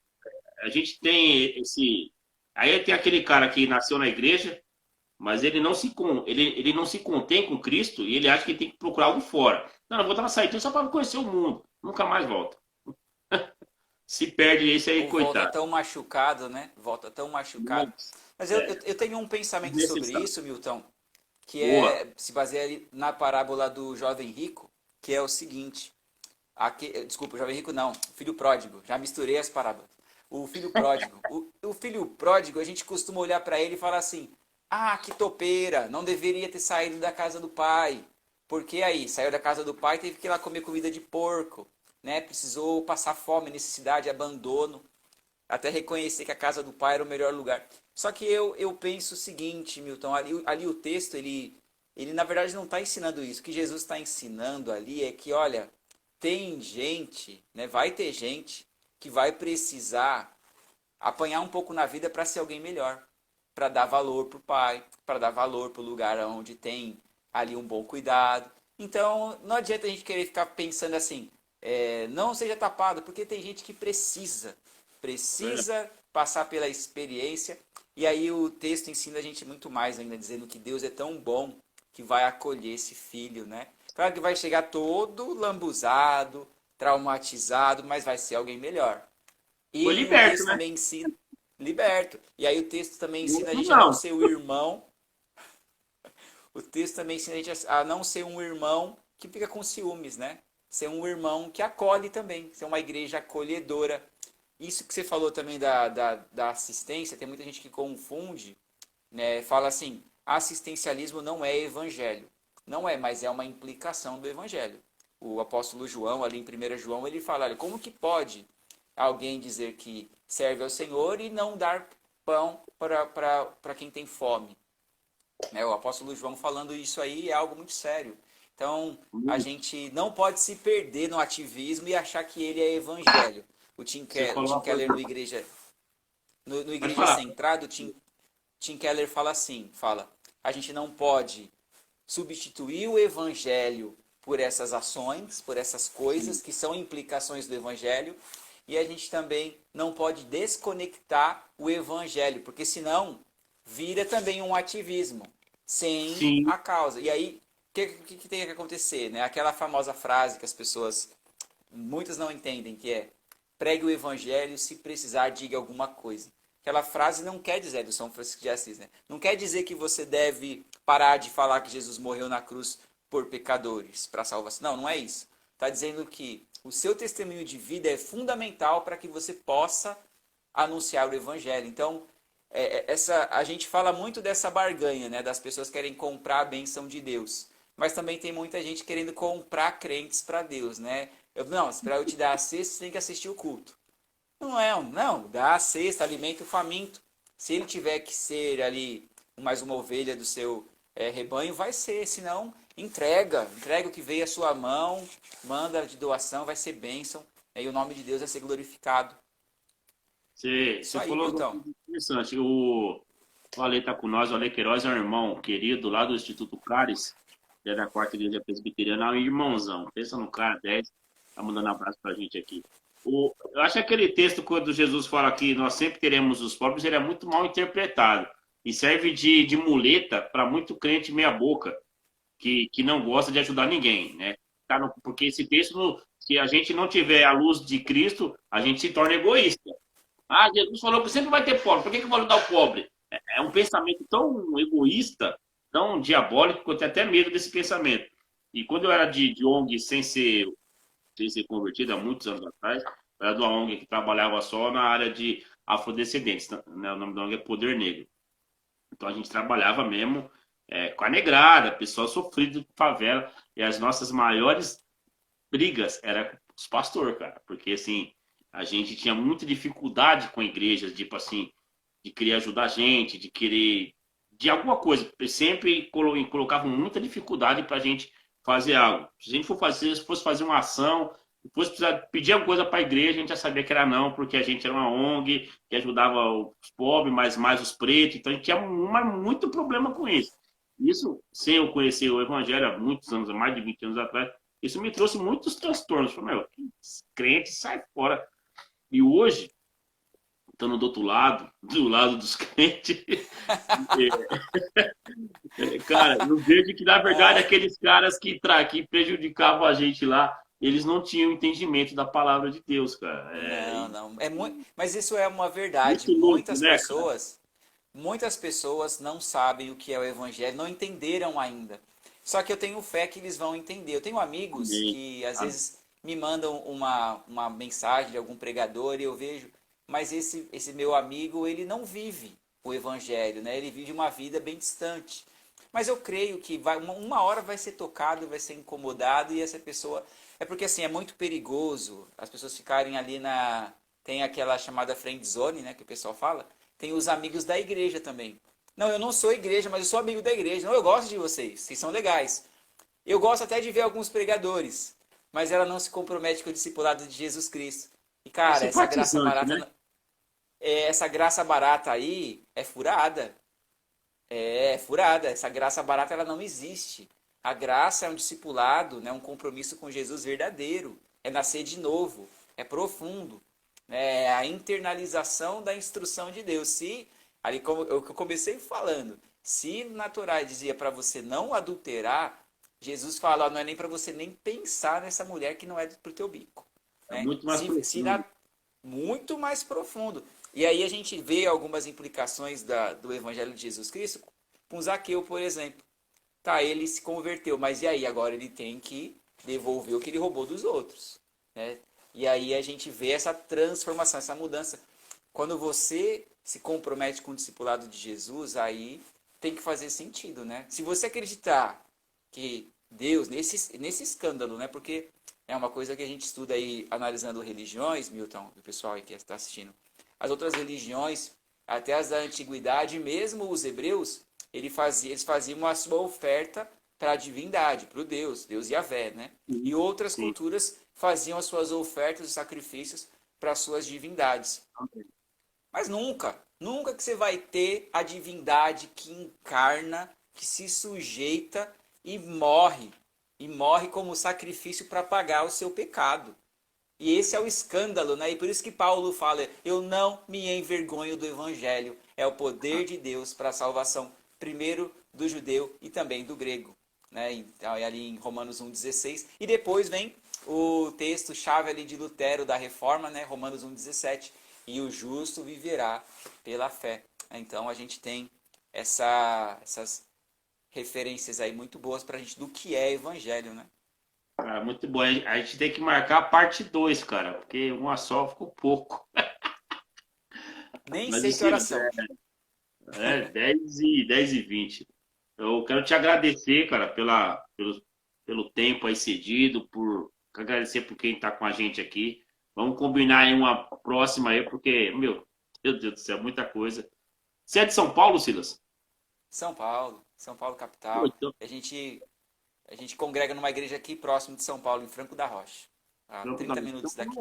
a gente tem esse. Aí tem aquele cara que nasceu na igreja, mas ele não se contém com Cristo e ele acha que tem que procurar algo fora. Não, eu vou dar uma saída só para conhecer o mundo. Nunca mais volta. Se perde esse aí, Ou volta coitado. tão machucado, né? Volta tão machucado. Mas É eu tenho um pensamento sobre necessário. isso, Milton, que Boa. se baseia ali na parábola do jovem rico, que é o seguinte. Desculpa, o jovem rico não, o filho pródigo. Já misturei as parábolas. O filho pródigo. O filho pródigo, a gente costuma olhar para ele e falar assim: ah, que topeira, não deveria ter saído da casa do pai. Porque aí, saiu da casa do pai, teve que ir lá comer comida de porco, né? Precisou passar fome, necessidade, abandono, até reconhecer que a casa do pai era o melhor lugar. Só que eu penso o seguinte, Milton, ali o texto, ele na verdade não está ensinando isso. O que Jesus está ensinando ali é que, olha, tem gente, né, vai ter gente que vai precisar apanhar um pouco na vida para ser alguém melhor, para dar valor para o pai, para dar valor para o lugar onde tem ali um bom cuidado. Então, não adianta a gente querer ficar pensando assim, não seja tapado, porque tem gente que Verdade. precisa passar pela experiência. E aí o texto ensina a gente muito mais ainda, dizendo que Deus é tão bom que vai acolher esse filho, né? Claro que vai chegar todo lambuzado, traumatizado, mas vai ser alguém melhor. Foi E o liberto, texto né? também ensina, liberto. E aí o texto também ensina a Outro gente a não não. ser o irmão. O texto também ensina a gente a não ser um irmão que fica com ciúmes, né? Ser um irmão que acolhe também, ser uma igreja acolhedora. Isso que você falou também da assistência, tem muita gente que confunde, né? Fala assim, assistencialismo não é evangelho. Não é, mas é uma implicação do evangelho. O apóstolo João, ali em 1 João, ele fala, olha, como que pode alguém dizer que serve ao Senhor e não dar pão para quem tem fome? Né? O apóstolo João falando isso aí é algo muito sério. Então, a gente não pode se perder no ativismo e achar que ele é evangelho. Você O falou Tim uma coisa. Keller no Pode Igreja falar. Centrado, Tim Keller fala assim, fala, a gente não pode substituir o evangelho por essas ações, por essas coisas que são implicações do evangelho, e a gente também não pode desconectar o evangelho, porque senão vira também um ativismo sem Sim. a causa. E aí, o que tem que acontecer? Né? Aquela famosa frase que as pessoas, muitas não entendem, que é pregue o evangelho, se precisar, diga alguma coisa. Aquela frase não quer dizer, do São Francisco de Assis, né? Não quer dizer que você deve parar de falar que Jesus morreu na cruz por pecadores, para salvação. Não, não é isso. Está dizendo que o seu testemunho de vida é fundamental para que você possa anunciar o evangelho. Então, a gente fala muito dessa barganha, né? Das pessoas que querem comprar a bênção de Deus. Mas também tem muita gente querendo comprar crentes para Deus, né? Não, para eu te dar a cesta, você tem que assistir o culto. Não, dá a cesta, alimenta o faminto. Se ele tiver que ser ali mais uma ovelha do seu rebanho, vai ser. Senão, entrega o que veio à sua mão, manda de doação, vai ser bênção. E o nome de Deus vai ser glorificado. Isso Você aí, falou uma Milton. coisa interessante. O Ale está com nós, o Ale Queiroz é um irmão querido lá do Instituto Caris, que é da Quarta Igreja Presbiteriana, é um irmãozão. Pensa no cara, 10, tá mandando abraço pra gente aqui. Eu acho que aquele texto quando Jesus fala que nós sempre teremos os pobres, ele é muito mal interpretado e serve de muleta para muito crente meia boca que não gosta de ajudar ninguém, né? Porque esse texto, se a gente não tiver a luz de Cristo, a gente se torna egoísta. Ah, Jesus falou que sempre vai ter pobre. Por que eu vou ajudar o pobre? É um pensamento tão egoísta, tão diabólico, que eu tenho até medo desse pensamento. E quando eu era de ONG sem ser convertido, há muitos anos atrás, eu era de uma ONG que trabalhava só na área de afrodescendentes. Né? O nome da ONG é Poder Negro. Então a gente trabalhava mesmo com a negrada, pessoal sofrido de favela. E as nossas maiores brigas era com os pastores, cara. Porque assim, a gente tinha muita dificuldade com igrejas, tipo assim, de querer ajudar a gente, de querer. De alguma coisa. Sempre colocavam muita dificuldade para a gente fazer algo. Se a gente fosse fazer uma ação, fosse precisar pedir alguma coisa para a igreja, a gente já sabia que era não, porque a gente era uma ONG que ajudava os pobres, mas mais os pretos. Então a gente tinha muito problema com isso. Isso, sem eu conhecer o Evangelho há muitos anos, há mais de 20 anos atrás, isso me trouxe muitos transtornos. Falei, meu, crente sai fora. E hoje, estando do lado dos crentes, cara, eu vejo que, na verdade, Ah, aqueles caras que prejudicavam a gente lá, eles não tinham entendimento da palavra de Deus, cara. não. Mas isso é uma verdade. Muito louco, Muitas né, cara? pessoas. muitas pessoas não sabem o que é o evangelho, não entenderam ainda. Só que eu tenho fé que eles vão entender. Eu tenho amigos Amém. que às Amém. vezes me mandam uma mensagem de algum pregador e eu vejo, mas esse meu amigo, ele não vive o evangelho, né? Ele vive uma vida bem distante. Mas eu creio que uma hora vai ser tocado, vai ser incomodado e essa pessoa... É porque assim, é muito perigoso as pessoas ficarem ali na... Tem aquela chamada friend zone, né, que o pessoal fala. Tem os amigos da igreja também. Não, eu não sou igreja, mas eu sou amigo da igreja. Não, eu gosto de vocês, vocês são legais. Eu gosto até de ver alguns pregadores, mas ela não se compromete com o discipulado de Jesus Cristo. E É cara, simpatizante, né? essa graça barata aí é furada. É furada. Essa graça barata ela não existe. A graça é um discipulado, né, um compromisso com Jesus verdadeiro. É nascer de novo. É profundo. É a internalização da instrução de Deus. Se, ali como eu comecei falando, se na Torá dizia para você não adulterar, Jesus fala, ó, não é nem para você nem pensar nessa mulher que não é pro teu bico. É Né? muito mais profundo. Muito mais profundo. E aí a gente vê algumas implicações do Evangelho de Jesus Cristo com Zaqueu, por exemplo. Tá, ele se converteu, mas e aí? Agora ele tem que devolver o que ele roubou dos outros. Né? E aí a gente vê essa transformação, essa mudança. Quando você se compromete com o discipulado de Jesus, aí tem que fazer sentido, né? Se você acreditar que Deus, nesse escândalo, né? Porque é uma coisa que a gente estuda aí analisando religiões, Milton, o pessoal aí que está assistindo. As outras religiões, até as da antiguidade, mesmo os hebreus, eles faziam a sua oferta para a divindade, para o Deus Yahvé, né? E Sim, outras sim. culturas faziam as suas ofertas e sacrifícios para as suas divindades. Mas nunca que você vai ter a divindade que encarna, que se sujeita e morre como sacrifício para pagar o seu pecado. E esse é o escândalo, né? E por isso que Paulo fala: eu não me envergonho do evangelho. É o poder de Deus para a salvação, primeiro do judeu e também do grego. Né? Então, é ali em Romanos 1,16. E depois vem o texto-chave ali de Lutero da Reforma, né? Romanos 1,17. E o justo viverá pela fé. Então a gente tem essas referências aí muito boas para a gente do que é evangelho, né? Cara, muito bom. A gente tem que marcar a parte 2, cara, porque uma só ficou pouco. Nem Mas, o sei que Silas, oração. 10 e 20. Eu quero te agradecer, cara, pelo tempo aí cedido, agradecer por quem tá com a gente aqui. Vamos combinar aí uma próxima aí, porque, meu Deus do céu, muita coisa. Você é de São Paulo, Silas? São Paulo Pô, capital. A gente congrega numa igreja aqui próximo de São Paulo, em Franco da Rocha, a então, 30 minutos daqui.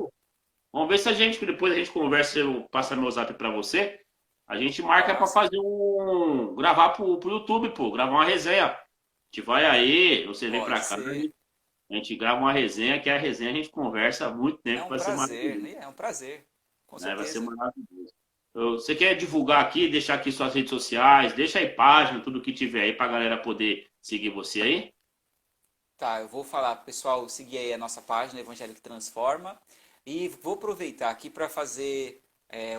vamos ver se depois a gente conversa, eu passo meu zap pra você. A gente marca pra Passa. fazer gravar pro YouTube, pô, gravar uma resenha. A gente vai aí, você vem Pode pra cá, ser. a gente grava uma resenha, que a resenha a gente conversa há muito É tempo, um vai ser prazer, maravilhoso, né? É um prazer. Com né? Vai ser certeza. maravilhoso. Você quer divulgar aqui, deixar aqui suas redes sociais, deixa aí página, tudo que tiver aí pra galera poder seguir você aí? Tá, eu vou falar, pessoal, seguir aí a nossa página, Evangelho que Transforma, e vou aproveitar aqui para fazer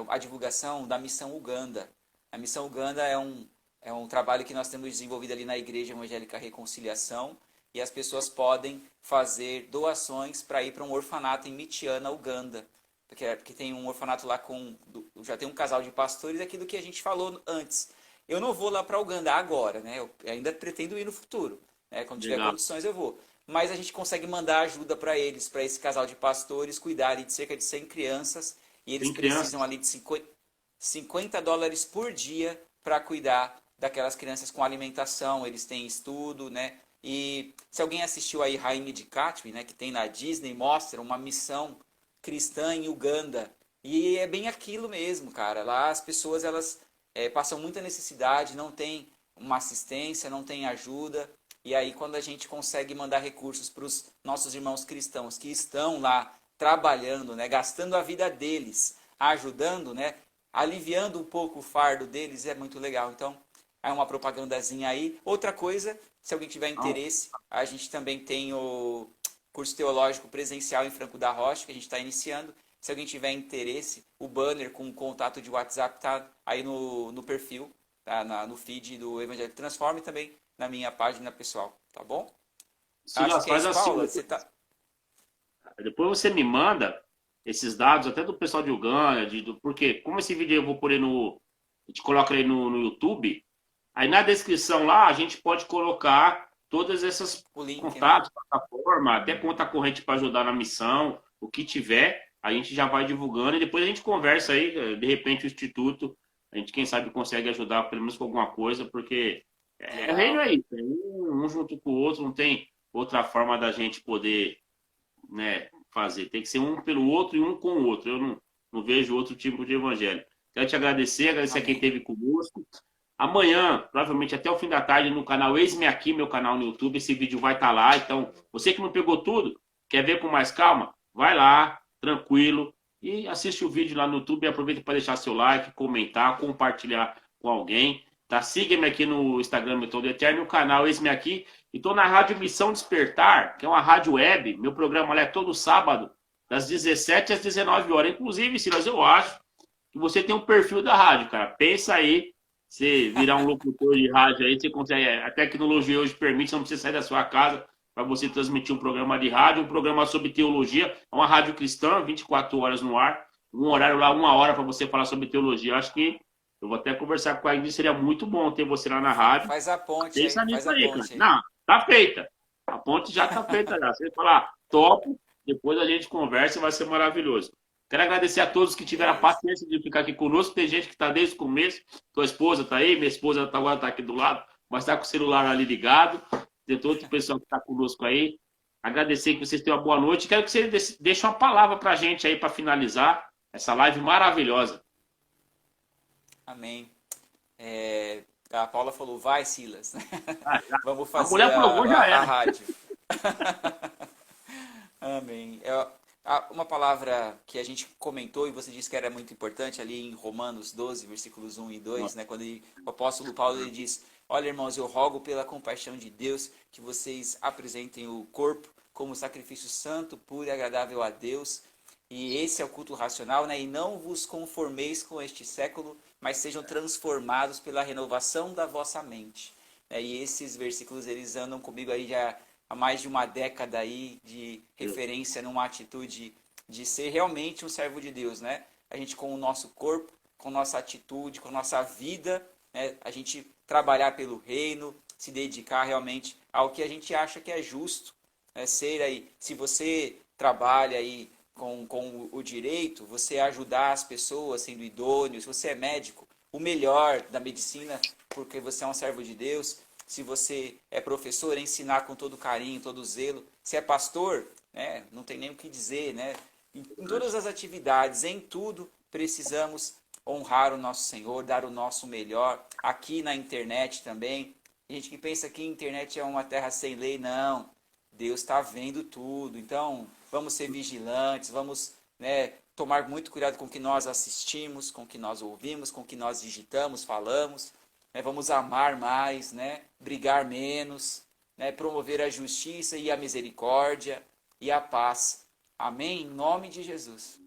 a divulgação da Missão Uganda. A Missão Uganda é um trabalho que nós temos desenvolvido ali na Igreja Evangélica Reconciliação, e as pessoas podem fazer doações para ir para um orfanato em Mityana, Uganda. Porque tem um orfanato lá já tem um casal de pastores, aquilo que a gente falou antes. Eu não vou lá para Uganda agora, né? Eu ainda pretendo ir no futuro. Quando tiver Legal. condições eu vou. Mas a gente consegue mandar ajuda para eles, para esse casal de pastores cuidarem de cerca de 100 crianças. E eles Tem precisam crianças? ali de $50 por dia para cuidar daquelas crianças com alimentação. Eles têm estudo, né? E se alguém assistiu aí Rainha de Katwe, né, que tem na Disney, mostra uma missão cristã em Uganda. E é bem aquilo mesmo, cara. Lá as pessoas elas passam muita necessidade, não tem uma assistência, não tem ajuda. E aí, quando a gente consegue mandar recursos para os nossos irmãos cristãos que estão lá trabalhando, né, gastando a vida deles, ajudando, né, aliviando um pouco o fardo deles, é muito legal. Então, é uma propagandazinha aí. Outra coisa, se alguém tiver Não. interesse, a gente também tem o curso teológico presencial em Franco da Rocha, que a gente está iniciando. Se alguém tiver interesse, o banner com o contato de WhatsApp está aí no perfil. tá? No feed do Evangelho Transforma e também na minha página pessoal, tá bom? Acho Silas, que é faz isso, assim. Paula. Você tá... Depois você me manda esses dados, até do pessoal de Uganda, porque como esse vídeo eu vou pôr a gente coloca aí no YouTube, aí na descrição lá a gente pode colocar todas essas O link, né? contatos, plataforma, até conta corrente para ajudar na missão, o que tiver, a gente já vai divulgando e depois a gente conversa aí, de repente o Instituto, a gente quem sabe consegue ajudar pelo menos com alguma coisa, porque reino Legal. é isso, um junto com o outro, não tem outra forma da gente poder, né, fazer. Tem que ser um pelo outro e um com o outro. Eu não vejo outro tipo de evangelho. Quero te agradecer a quem Amém. esteve conosco. Amanhã, provavelmente até o fim da tarde, no canal Eis-me Aqui, meu canal no YouTube, esse vídeo vai estar lá. Então, você que não pegou tudo, quer ver com mais calma, vai lá, tranquilo, e assiste o vídeo lá no YouTube e aproveita para deixar seu like, comentar, compartilhar com alguém. Tá? Siga-me aqui no Instagram Metodo Eterno, no canal Eis-me Aqui. E estou na Rádio Missão Despertar, que é uma rádio web. Meu programa lá é todo sábado, das 17 às 19 horas. Inclusive, Silas, eu acho que você tem um perfil da rádio, cara. Pensa aí, você virar um locutor de rádio aí, você consegue. A tecnologia hoje permite, você não precisa sair da sua casa para você transmitir um programa de rádio, um programa sobre teologia. É uma rádio cristã, 24 horas no ar. Um horário lá, 1 hora para você falar sobre teologia. Eu acho que eu vou até conversar com a Ingrid, seria muito bom ter você lá na rádio. Faz a ponte aí, Pensa faz nisso a aí, cara. ponte aí. Não, tá feita. A ponte já tá feita já. Você falar, topo, depois a gente conversa e vai ser maravilhoso. Quero agradecer a todos que tiveram a É isso. paciência de ficar aqui conosco. Tem gente que está desde o começo. Tua esposa está aí, minha esposa agora está aqui do lado, mas está com o celular ali ligado. Tem todo o pessoal que está conosco aí. Agradecer que vocês tenham uma boa noite. Quero que vocês deixem uma palavra para a gente aí para finalizar essa live maravilhosa. Amém. A Paula falou, vai, Silas. Vamos A fazer mulher aprovou, já a era. rádio. Amém. Uma palavra que a gente comentou e você disse que era muito importante ali em Romanos 12, versículos 1 e 2, né? Quando o apóstolo Paulo ele diz, olha, irmãos, eu rogo pela compaixão de Deus que vocês apresentem o corpo como sacrifício santo, puro e agradável a Deus. E esse é o culto racional, né? E não vos conformeis com este século, mas sejam transformados pela renovação da vossa mente. E esses versículos, eles andam comigo aí já há mais de uma década aí de referência numa atitude de ser realmente um servo de Deus, né? A gente com o nosso corpo, com nossa atitude, com nossa vida, né? A gente trabalhar pelo reino, se dedicar realmente ao que a gente acha que é justo, né? Ser aí, se você trabalha aí com o direito, você ajudar as pessoas sendo idôneo, se você é médico, o melhor da medicina, porque você é um servo de Deus. Se você é professor, ensinar com todo carinho, todo zelo. Se é pastor, né, não tem nem o que dizer, né? Em todas as atividades, em tudo, precisamos honrar o nosso Senhor, dar o nosso melhor. Aqui na internet também. Tem gente que pensa que a internet é uma terra sem lei. Não. Deus está vendo tudo. Então, vamos ser vigilantes, vamos, né, tomar muito cuidado com o que nós assistimos, com o que nós ouvimos, com o que nós digitamos, falamos. Vamos amar mais, né? Brigar menos, né? Promover a justiça e a misericórdia e a paz. Amém? Em nome de Jesus.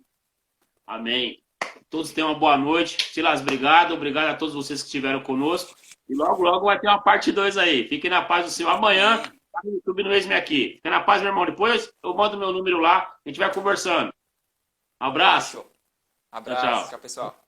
Amém. Todos tenham uma boa noite. Silas, obrigado. Obrigado a todos vocês que estiveram conosco. E logo, logo vai ter uma parte 2 aí. Fiquem na paz do Senhor. Amanhã, Amém. tá no YouTube no Eis-me Aqui. Fiquem na paz, meu irmão. Depois eu mando meu número lá. A gente vai conversando. Um abraço. Fechou. Tchau, Abraço. tchau. Tchau, pessoal.